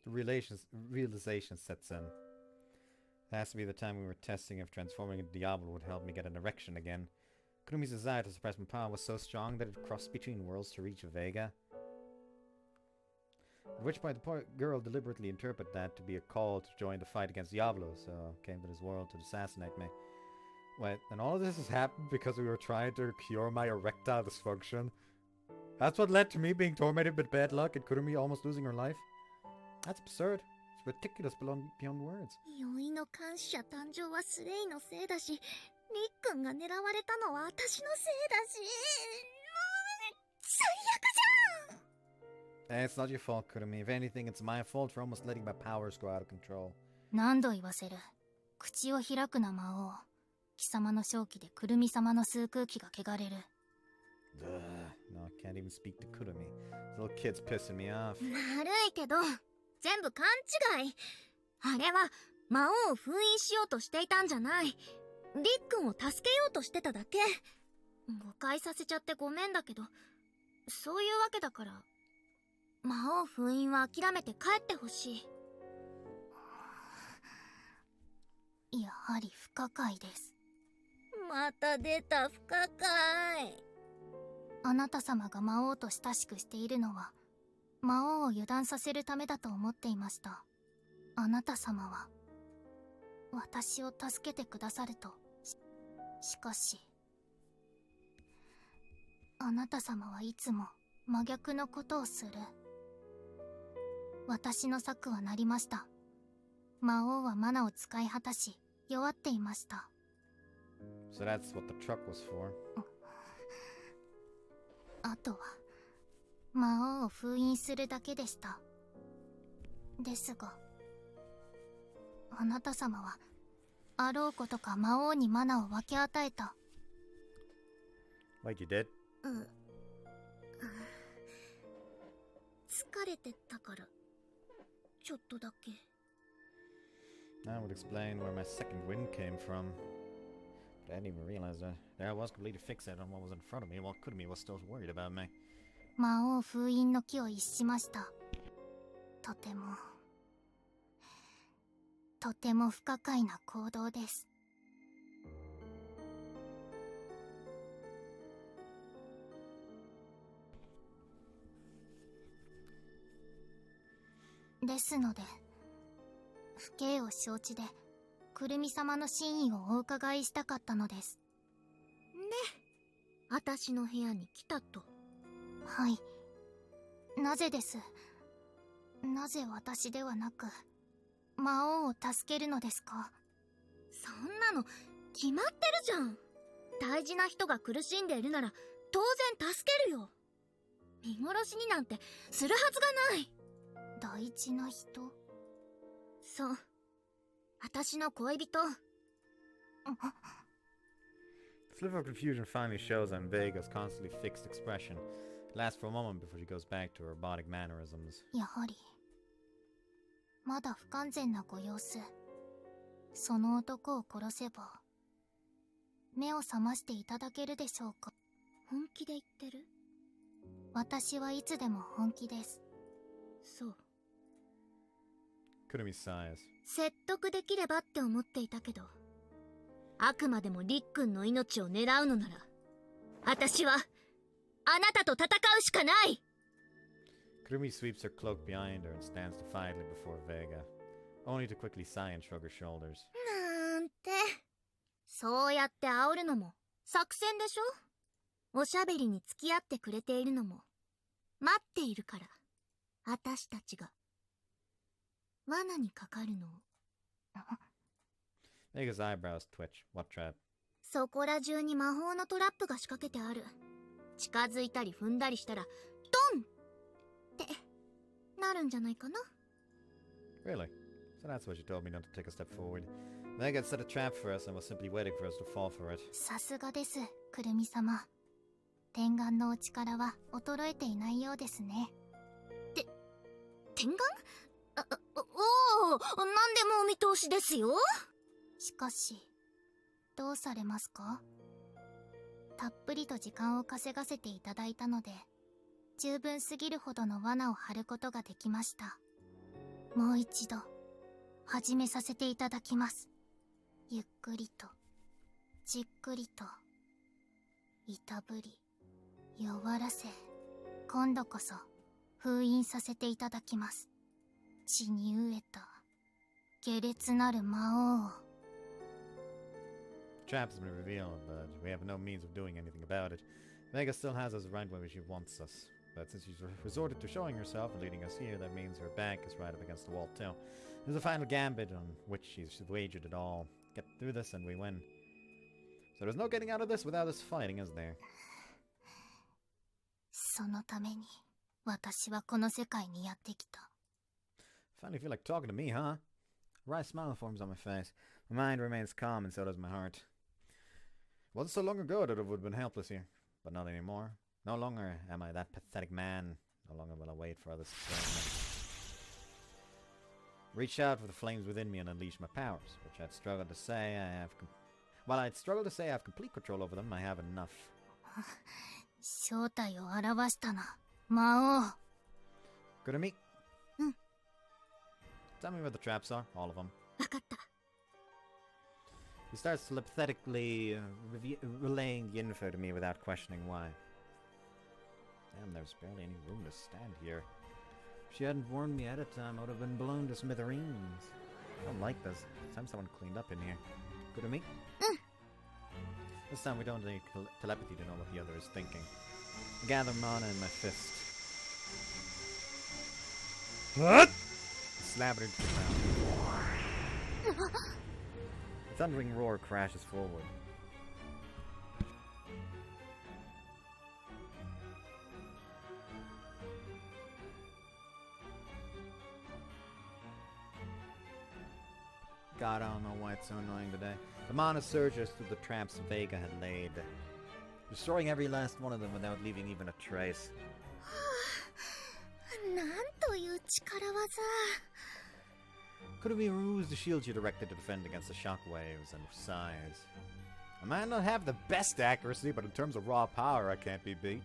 The realization sets in. It has to be the time we were testing if transforming into Diablo would help me get an erection again. Kurumi's desire to suppress my power was so strong that it crossed between worlds to reach Vega. At which point the poor girl deliberately interpreted that to be a call to join the fight against Diablo, so came to this world to assassinate me. Wait, and all of this has happened because we were trying to cure my erectile dysfunction? That's what led to me being tormented with bad luck and Kurumi almost losing her life? That's absurd. It's ridiculous beyond words. 酔いの監視者誕生はスレイのせいだし、リックンが狙われたのは私のせいだし、もう最悪じゃん。It's not your fault, Kurumi. If anything, it's my fault for almost letting my powers go out of control. 何度言わせる。口を開くな魔王。貴様の正気でくるみ様の吸う空気が汚れる。No, I can't even speak to Kurumi. This little kid's pissing me off. 悪いけど、全部勘違い。あれは魔王を封印しようとしていたんじゃない。リックンを助けようとしてただけ。誤解させちゃってごめんだけど、そういうわけだから、魔王封印は諦めて帰ってほしい。やはり不可解です。また出た不可解。あなた様が魔王と親しくしているのは魔王を油断させるためだと思っていました。あなた様は私を助けてくださると。しかしあなた様はいつも真逆のことをする。私の策はなりました。魔王はマナを使い果たし弱っていました。So that's what the truck was for. あとは魔王を封印するだけでした。ですがあなた様はあろうことか魔王にマナを分け与えた。 Like you did? 疲れてたからちょっとだけ。 That would explain where my second wind came from. But I didn't even realize that. There I was completely fixated on what was in front of me while Kurumi was still worried about me. 魔王封印の木を逸しました。とても不可解な行動です。ですので、不敬を承知で、くるみ様の真意をお伺いしたかったのです。私の部屋に来たと。はい。なぜです。なぜ私ではなく、魔王を助けるのですか？そんなの決まってるじゃん。大事な人が苦しんでいるなら当然助けるよ。見殺しになんてするはずがない。大事な人？そう、私の恋人。Sliver of confusion finally shows on Vega's constantly fixed expression. It lasts for a moment before she goes back to her robotic mannerisms. やはりまだ不完全なご様子。その男を殺せば目を覚ましていただけるでしょうか？本気で言ってる？私はいつでも本気です。そう。Kurumi sighs. 説得できればって思っていたけど、あくまでもリックンの命を狙うのなら、私はあなたと戦うしかない。 Kurumi sweeps her cloak behind her and stands defiantly before Vega, only to quickly sigh and shrug her shoulders. なんて、そうやって煽るのも作戦でしょ？おしゃべりに付き合ってくれているのも待っているから、私たちが罠にかかるのを。Vega's eyebrows twitch. What trap? そこら中に魔法のトラップが仕掛けてある。近づいたり踏んだりしたらドンってなるんじゃないかな。 Really? So that's why she told me not to take a step forward. Vega had set a trap for us and was simply waiting for us to fall for it. さすがです、くるみ様。天眼のお力は衰えていないようですね。天眼？おお、なんでもお見通しですよ。しかし、どうされますか？たっぷりと時間を稼がせていただいたので、十分すぎるほどの罠を張ることができました。もう一度、始めさせていただきます。ゆっくりと、じっくりと、いたぶり、弱らせ、今度こそ、封印させていただきます。血に飢えた、下劣なる魔王を。The trap has been revealed, but we have no means of doing anything about it. Vega still has us right where she wants us. But since she's resorted to showing herself and leading us here, that means her back is right up against the wall too. There's a final gambit on which she's wagered it all. Get through this and we win. So there's no getting out of this without us fighting, is there? そのために、私はこの世界にやってきた。Finally feel like talking to me, huh? A wry smile forms on my face. My mind remains calm and so does my heart. It wasn't so long ago that I would have been helpless here. But not anymore. No longer am I that pathetic man. No longer will I wait for others to save me. Reach out for the flames within me and unleash my powers, which I'd struggled to say I have... While I'd struggled to say I have complete control over them, I have enough. 正体を表したな、魔王。Kurumi? Tell me where the traps are, all of them. わかった。 He starts telepathically relaying the info to me without questioning why. Damn, there's barely any room to stand here. If she hadn't warned me ahead of time, I would have been blown to smithereens. I don't like this. It's time someone cleaned up in here. Kurumi? This time we don't need telepathy to know what the other is thinking. I gather mana in my fist. What? Slap it into the ground. The thundering roar crashes forward. God, I don't know why it's so annoying today. The mana surges through the traps Vega had laid, destroying every last one of them without leaving even a trace. なんという力技。 Kurumi-Route is the shield you directed to defend against the shockwaves and sighs. I might not have the best accuracy, but in terms of raw power, I can't be beat.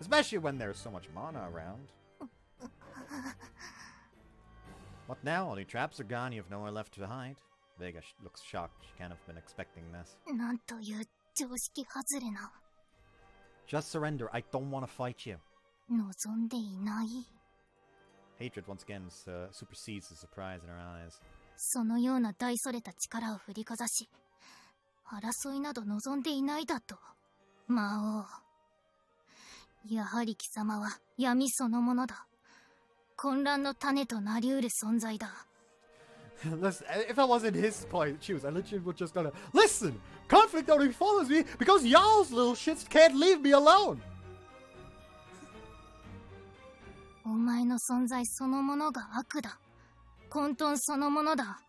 Especially when there's so much mana around. What now? All your traps are gone, you have nowhere left to hide. Vega looks shocked. She can't have been expecting this. なんという常識外れな。 Just surrender. I don't want to fight you. 望んでいない。Hatred once again supersedes the surprise in her eyes. そのような大それた力を振りかざし、争いなど望んでいないだと。魔王。やはり貴様は闇そのものだ。混乱の種となりうる存在だ。Listen, if I wasn't his point, choose, I literally would just gonna listen. Conflict only follows me because y'all's little shits can't leave me alone. お前の存在そのものが悪だ。混沌そのものだ。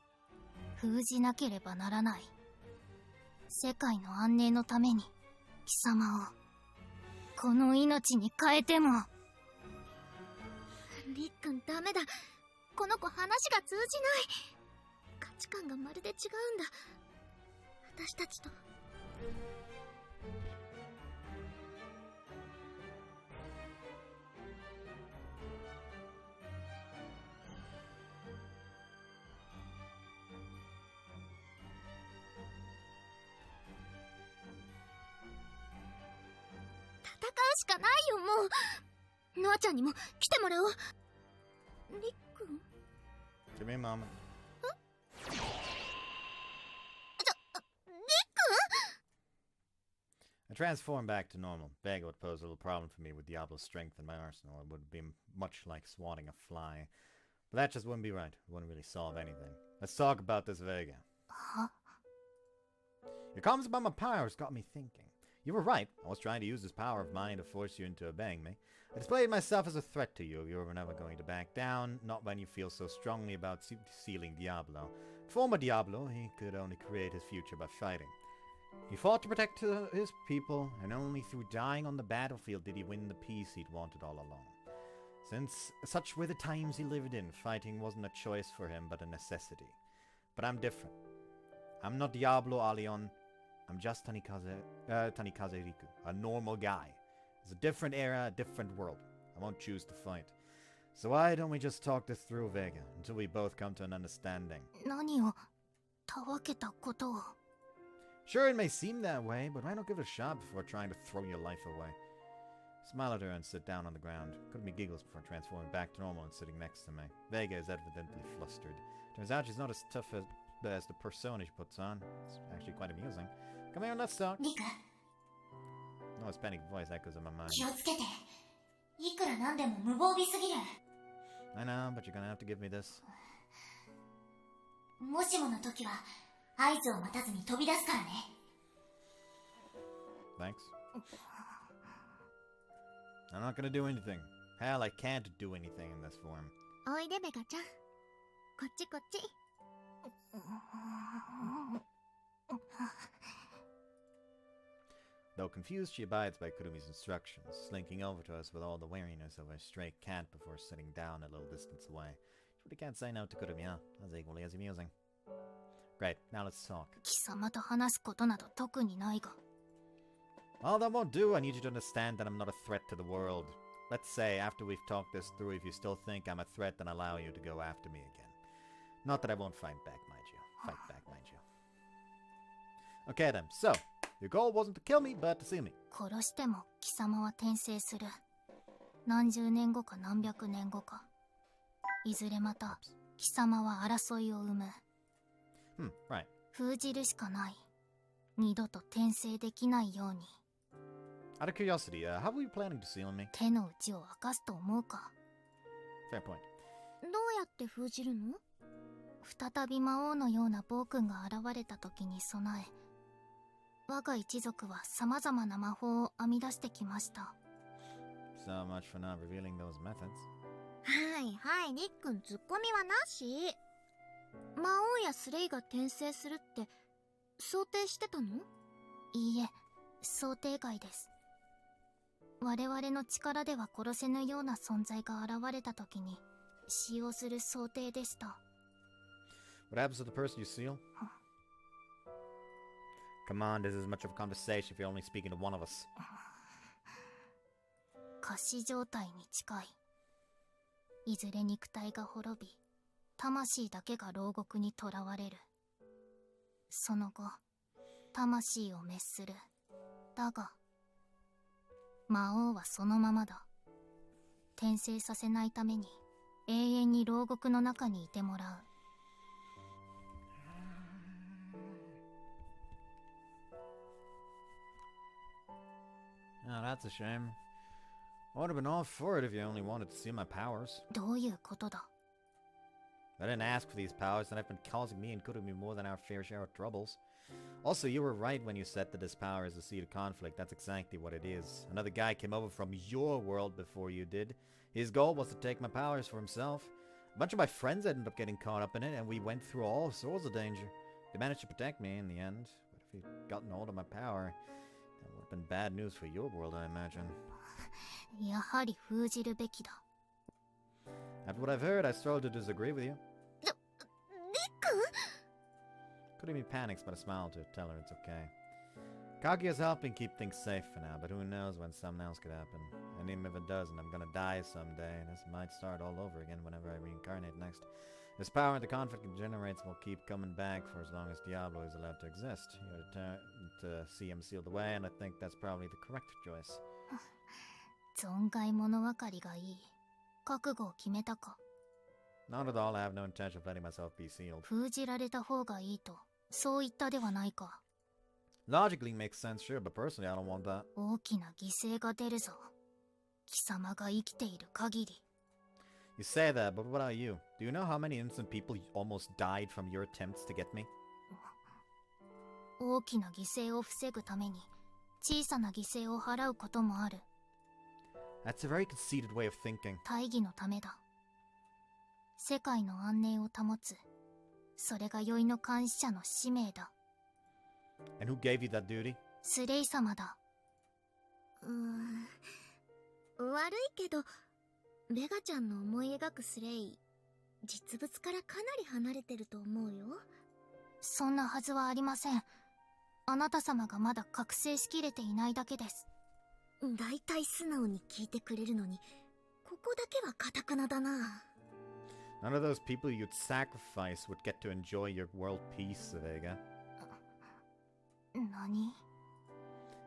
封じなければならない。世界の安寧のために貴様をこの命に変えても。りっくんダメだ。この子話が通じない。価値観がまるで違うんだ。私たちと。戦うしかないよ、もう。ノアちゃんにも来てもらおう。りっくん Give me a moment. I transformed back to normal. Vega would pose a little problem for me with Diablo's strength in my arsenal. It would be much like swatting a fly. But that just wouldn't be right. It wouldn't really solve anything. Let's talk about this, Vega. Huh? Your comments about my powers got me thinking. You were right. I was trying to use this power of mine to force you into obeying me. I displayed myself as a threat to you. You were never going to back down, not when you feel so strongly about sealing Diablo. Former Diablo, he could only create his future by fighting. He fought to protect his people, and only through dying on the battlefield did he win the peace he'd wanted all along. Since such were the times he lived in, fighting wasn't a choice for him, but a necessity. But I'm different. I'm not Diablo Alion. I'm just Tanikaze Riku, a normal guy. It's a different era, a different world. I won't choose to fight. So why don't we just talk this through, Vega, until we both come to an understanding? 何をたわけたことを。Sure, it may seem that way, but why not give it a shot before trying to throw your life away? Smile at her and sit down on the ground. Kurumi giggles before transforming back to normal and sitting next to me. Vega is evidently flustered. Turns out she's not as tough as the persona she puts on. It's actually quite amusing. Come here and let's talk. リク、 No, his panic voice echoes in my mind. 気をつけて。いくらなんでも無防備すぎる。 I know, but you're gonna have to give me this. もしもの時は合図を待たずに飛び出すからね。 Thanks. I'm not gonna do anything. Hell, I can't do anything in this form. おいでベガちゃん。こっちこっち。Though confused, she abides by Kurumi's instructions, slinking over to us with all the wariness of a stray cat before sitting down a little distance away. She really can't say no to Kurumi, huh? That's equally as amusing. Great, now let's talk. 貴様と話すことなど特にないが。 All that won't do. I need you to understand that I'm not a threat to the world. Let's say, after we've talked this through, if you still think I'm a threat, then allow you to go after me again. Not that I won't fight back, mind you. Fight back, mind you. Okay then, so, your goal wasn't to kill me, but to see me. 殺しても貴様は転生する。何十年後か何百年後か。いずれまた貴様は争いを生む。Right. 封じるしかない。二度と転生できないように。 Out of curiosity, how were you planning to seal me? 手の内を明かすと思うか。 Fair point. どうやって封じるの？再び魔王のような暴君が現れた時に備え、我が一族は様々な魔法を編み出してきました。 So much for not revealing those methods. はいはい、りっくんツッコミはなし。魔王やスレイが転生するって想定してたの？いいえ、想定外です。我々の力では殺せぬような存在が現れた時に使用する想定でした。 What happens to the person you seal? Come on, this is as much of a conversation if you're only speaking to one of us. 仮死状態に近い。いずれ肉体が滅び、魂だけが牢獄に囚われる。その後、魂を滅する。だが、魔王はそのままだ。転生させないために、永遠に牢獄の中にいてもらう。Oh, that's a shame. I would have been all for it if you only wanted to see my powers. どういうことだ？ I didn't ask for these powers, and I've been causing me and Kurumi more than our fair share of troubles. Also, you were right when you said that this power is the seed of conflict. That's exactly what it is. Another guy came over from your world before you did. His goal was to take my powers for himself. A bunch of my friends ended up getting caught up in it, and we went through all sorts of danger. They managed to protect me in the end, but if he'd gotten hold of my power, that would have been bad news for your world, I imagine. やはり封じるべきだ。 After what I've heard, I struggle to disagree with you. りっくん Kurumi panics, but I smile to tell her it's okay. Kaguya's helping keep things safe for now, but who knows when something else could happen. And even if it doesn't, I'm gonna die someday, and this might start all over again whenever I reincarnate next. This power the conflict it generates will keep coming back for as long as Diablo is allowed to exist. You return to see him sealed away, and I think that's probably the correct choice. 存外物分かりがいい。覚悟を決めたか？ Not at all, I have no intention of letting myself be sealed. 封じられた方がいいと、そう言ったではないか。 Logically makes sense, sure, but personally I don't want that. 大きな犠牲が出るぞ。貴様が生きている限り。 You say that, but what about you? Do you know how many innocent people almost died from your attempts to get me? 大きな犠牲を防ぐために、小さな犠牲を払うこともある。 That's a very conceited way of thinking. 大義のためだ。世界の安寧を保つ。それが宵の監視者の使命だ。 And who gave you that duty? スレイ様だ。悪いけどベガちゃんの思い描くスレイ、実物からかなり離れてると思うよ。そんなはずはありません。あなた様がまだ覚醒しきれていないだけです。だいたい素直に聞いてくれるのに、ここだけは堅くなだな。None of those people you'd sacrifice would get to enjoy your world peace, Vega. 何？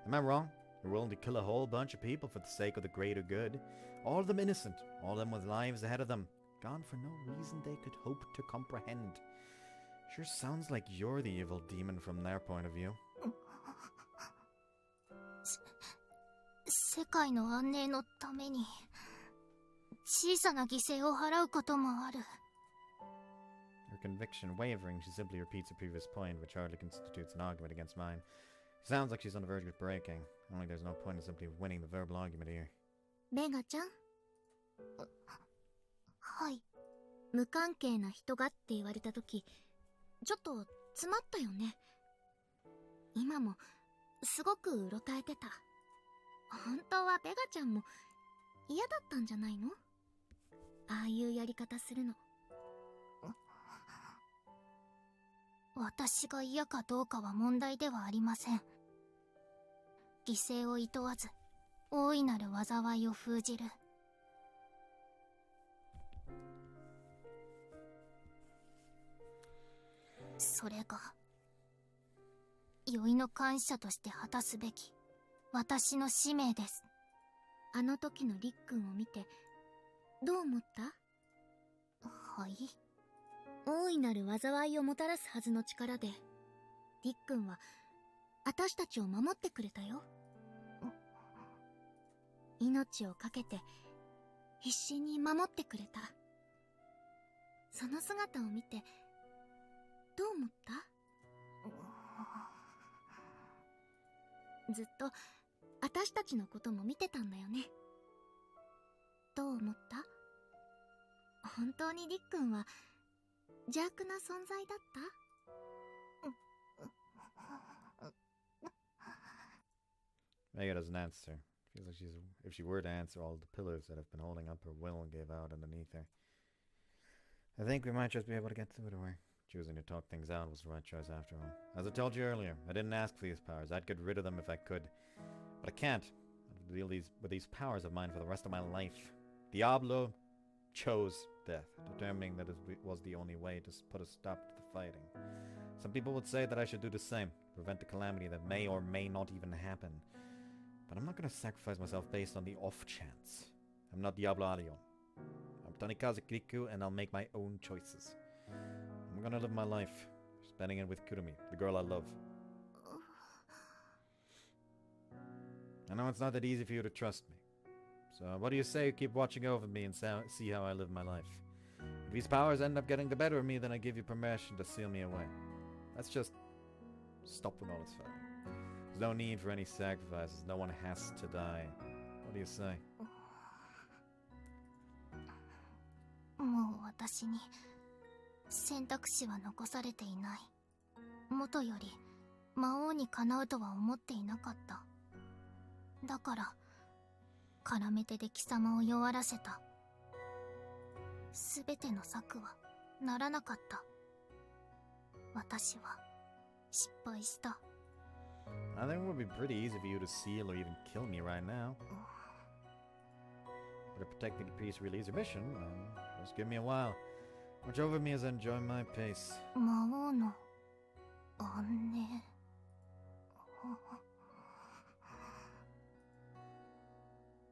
Am I wrong? You're willing to kill a whole bunch of people for the sake of the greater good. All of them innocent, all of them with lives ahead of them. Gone for no reason they could hope to comprehend. Sure sounds like you're the evil demon from their point of view. 世界の安寧のために小さな犠牲を払うこともある。 Her conviction wavering, she simply repeats her previous point, which hardly constitutes an argument against mine. She sounds like she's on the verge of breaking. Only there's no point in simply winning the verbal argument here. ベガちゃん、はい。無関係な人がって言われた時、ちょっと詰まったよね。今もすごくうろたえてた。本当はベガちゃんも嫌だったんじゃないの？ああいうやり方するの。私が嫌かどうかは問題ではありません。犠牲を厭わず、大いなる災いを封じる。それが、宵の監視者として果たすべき、私の使命です。あの時のりっくんを見て、どう思った？はい。大いなる災いをもたらすはずの力で、りっくんは、私たちを守ってくれたよ。命を懸けて、必死に守ってくれた。その姿を見て、どう思った？ずっと、私たちのことも見てたんだよね。どう思った？本当にりっくんは、邪悪な存在だった？ Vega doesn't answer. Feels like if she were to answer, all the pillars that have been holding up her will gave out underneath her. I think we might just be able to get through to her. Choosing to talk things out was the right choice after all. As I told you earlier, I didn't ask for these powers. I'd get rid of them if I could. But I can't. I'll deal with these powers of mine for the rest of my life. Diablo chose death, determining that it was the only way to put a stop to the fighting. Some people would say that I should do the same, prevent the calamity that may or may not even happen. But I'm not going to sacrifice myself based on the off chance. I'm not Diablo Alio. I'm Tanikaze Kiriku, and I'll make my own choices. I'm gonna live my life, spending it with Kurumi, the girl I love. I know it's not that easy for you to trust me. So what do you say you keep watching over me and see how I live my life? If these powers end up getting the better of me, then I give you permission to seal me away. Let's just stop with all this fighting. There's no need for any sacrifices. No one has to die. What do you say? もう私に選択肢は残されていない。元より魔王にかなうとは思っていなかった。だから絡め手で貴様を弱らせた。すべての策はならなかった。私は失敗した。I think it would be pretty easy for you to seal or even kill me right now. But to protect the peace release your mission, just give me a while. Watch over me as I enjoy my pace. 魔王の安寧。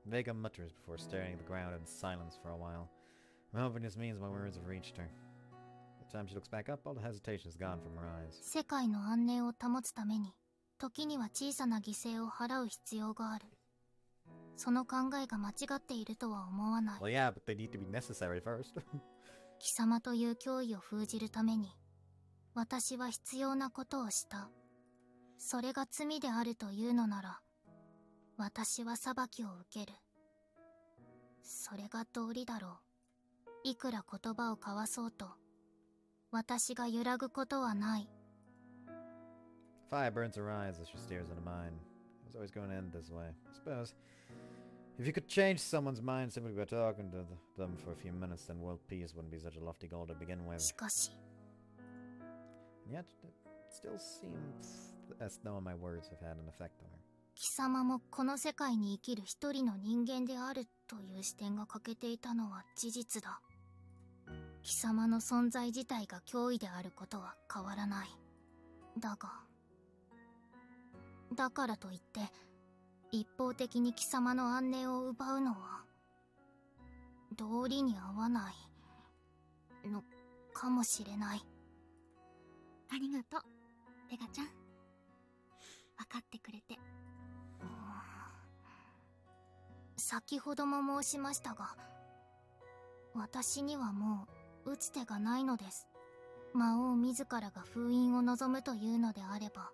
Vega mutters before staring at the ground in silence for a while. I'm hoping this means my words have reached her. By the time she looks back up, all the hesitation is gone from her eyes. 世界の安寧を保つために、時には小さな犠牲を払う必要がある。その考えが間違っているとは思わない。Well, yeah, but they need to be necessary first. 貴様という脅威を封じるために、私は必要なことをした。それが罪であるというのなら、私は裁きを受ける。それが道理だろう。いくら言葉を交わそうと、私が揺らぐことはない。Fire burns her eyes as she stares into mine. It was always going to end this way. I suppose, if you could change someone's mind simply by talking to them for a few minutes, then world peace wouldn't be such a lofty goal to begin with. しかし、And yet, it still seems as though my words have had an effect on her. 貴様もこの世界に生きる一人の人間であるという視点が欠けていたのは事実だ。貴様の存在自体が脅威であることは変わらない。だからといって一方的に貴様の安寧を奪うのは道理に合わないのかもしれない。ありがとう、ベガちゃん。分かってくれて。先ほども申しましたが、私にはもう打つ手がないのです。魔王自らが封印を望むというのであれば、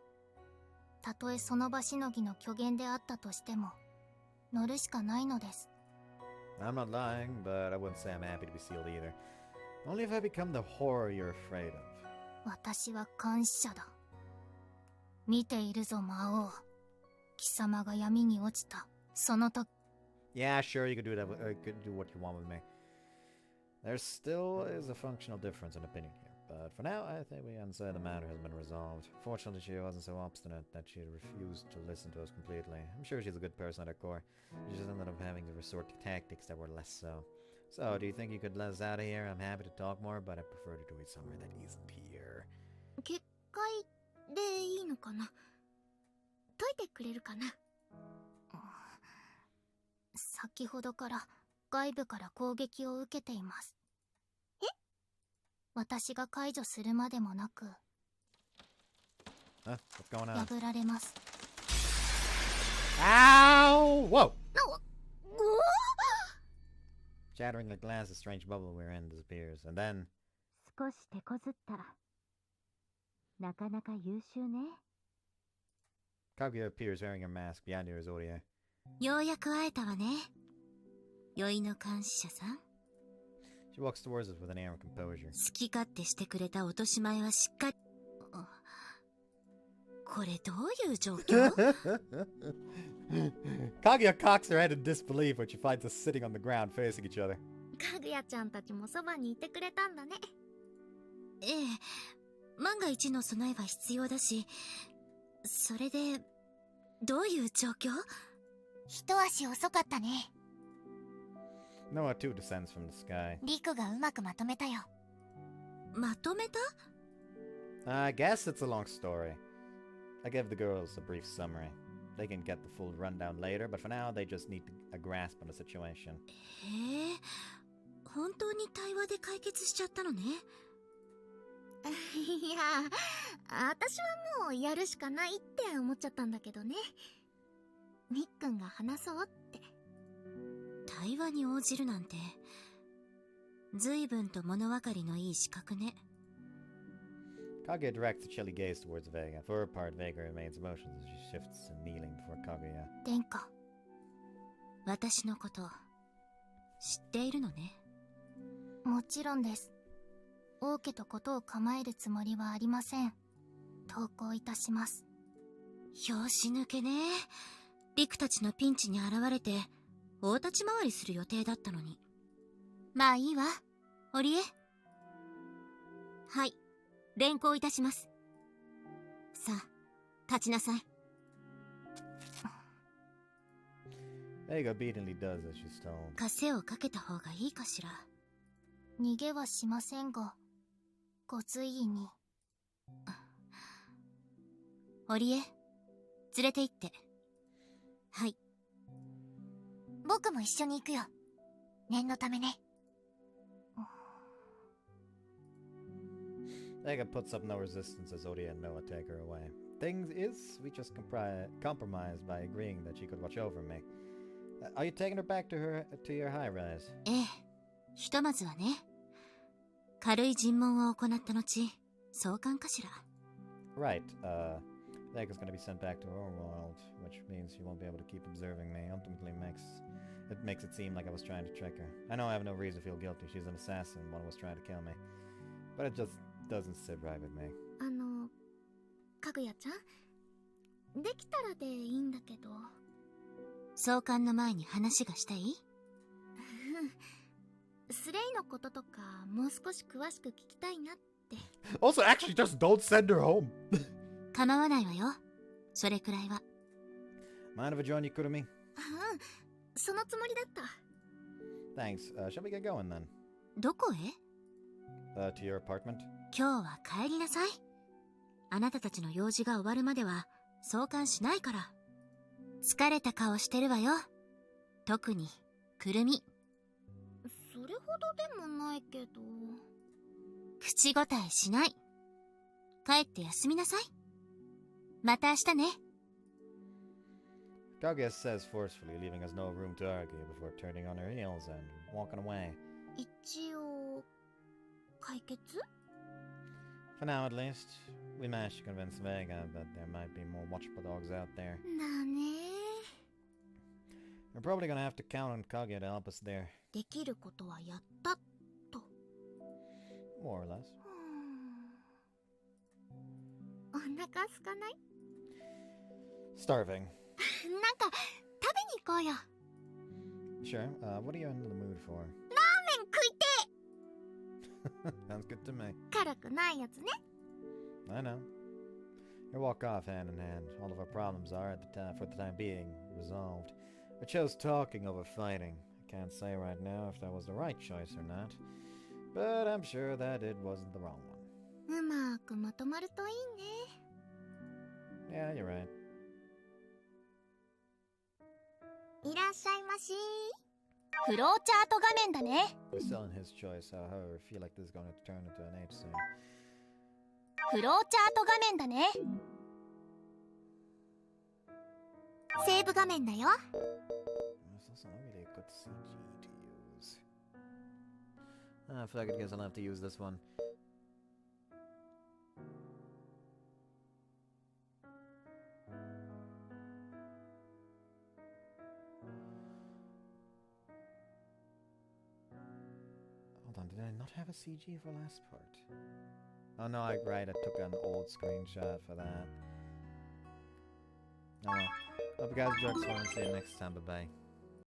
たとえその場しのぎの虚言であったとしても乗るしかないのです。 I'm not lying, but I wouldn't say I'm happy to be sealed either. Only if I become the horror you're afraid of. 私は監視者だ。見ているぞ魔王。貴様が闇に落ちたその時。 Yeah, sure, you could do that. You could do what you want with me. There still is a functional difference in opinion here, but for now, I think we can say the matter has been resolved. Fortunately, she wasn't so obstinate that she refused to listen to us completely. I'm sure she's a good person at her core. She just ended up having to resort to tactics that were less so. So, do you think you could let us out of here? I'm happy to talk more, but I prefer to do it somewhere that isn't here. 結界でいいのかな？解いてくれるかな？先ほどから外部から攻撃を受けています。え？私が解除するまでもなく、What's going on? 破られます。Ow! Whoa! お Shattering the glass, the strange bubble we're in disappears, and then... 少し手こずった。なかなか優秀ね。Kaguya appears wearing her mask behind her Zodia. ようやく会えたわね。酔いの監視者さん。She walks towards us with an air of composure. 好き勝手してくれた落とし前はしっかり。これどういう状況？ Kaguya cocks her head in disbelief when she finds us sitting on the ground facing each other. かぐやちゃんたちもそばにいてくれたんだね。ええ、万が一の備えは必要だし、それでどういう状況？一足遅かったね。 Noah too descends from the sky. リクがうまくまとめたよ。まとめた？ I guess it's a long story. I gave the girls a brief summary. They can get the full rundown later, but for now they just need a grasp on the situation. へえ、本当に対話で解決しちゃったのね。いや、私はもうやるしかないって思っちゃったんだけどね。みっくんが話そうって。対話に応じるなんて、随分と物分かりのいい資格ね。Kaguya directs a chilly gaze towards Vega. For her part, Vega remains emotionless as she shifts to kneeling before Kaguya. 殿下。私のこと知っているのね。もちろんです。王家とことを構えるつもりはありません。投稿いたします。拍子抜けね。陸たちのピンチに現れて大立ち回りする予定だったのに。まあいいわ、織江。はい、連行いたします。さあ、立ちなさい。Vega obediently does as she's told. 枷をかけた方がいいかしら。逃げはしませんが、ご随意に。織江、連れて行って。はい。僕も一緒に行くよ。念のためね。Vega puts up no resistance as Odia and Noah take her away. Things is, we just compromised by agreeing that she could watch over me. Are you taking her back to your high-rise? ええ、ひとまずはね。軽い尋問を行った後、送還かしら。Right, Vega's gonna be sent back to her world, which means she won't be able to keep observing me. Ultimately makes it seem like I was trying to trick her. I know I have no reason to feel guilty. She's an assassin, one who was trying to kill me. But it just doesn't sit right with me. かぐやちゃん、できたらでいいんだけど。送還の前に話がしたい？スレイのこととかもう少し詳しく聞きたいなって。Also, actually, just don't send her home. 構わないわよ。それくらいは。Mind if I join you, Kurumi? そのつもりだった。Thanks. Shall we get going then? どこへ？ To your apartment? 今日は帰りなさい。あなたたちの用事が終わるまでは送還しないから。疲れた顔してるわよ。特に、くるみ。それほどでもないけど。口答えしない。帰って休みなさい。また明日ね。Kaguya says forcefully, leaving us no room to argue before turning on her heels and walking away. 一応、解決？ For now, at least, we managed to convince Vega that there might be more watchable dogs out there. だね。We're probably gonna have to count on Kaguya to help us there. できることはやったと。More or less. お腹空かない？ Starving. なんか、食べに行こうよ。Sure. What are you in the mood for? ラーメン食いて Sounds good to me. 辛くないやつね。I know. Your walk off hand in hand. All of our problems are, for the time being, resolved. I chose talking over fighting. I can't say right now if that was the right choice or not, but I'm sure that it wasn't the wrong one. うまくまとまるといいね。Yeah, you're right. いらっしゃいまし。フローチャート画面だね。We're still in his choice, however, I feel like this is going to turn into an H soon. フローチャート画面だね。セーブ画面だよ。That's not really a good CG to use. Fuck it, guess I'll have to use this one. Hold on, did I not have a CG for last part? Oh no, right, I took an old screenshot for that. Oh well. Hope you guys enjoyed this one and see you next time, bye bye.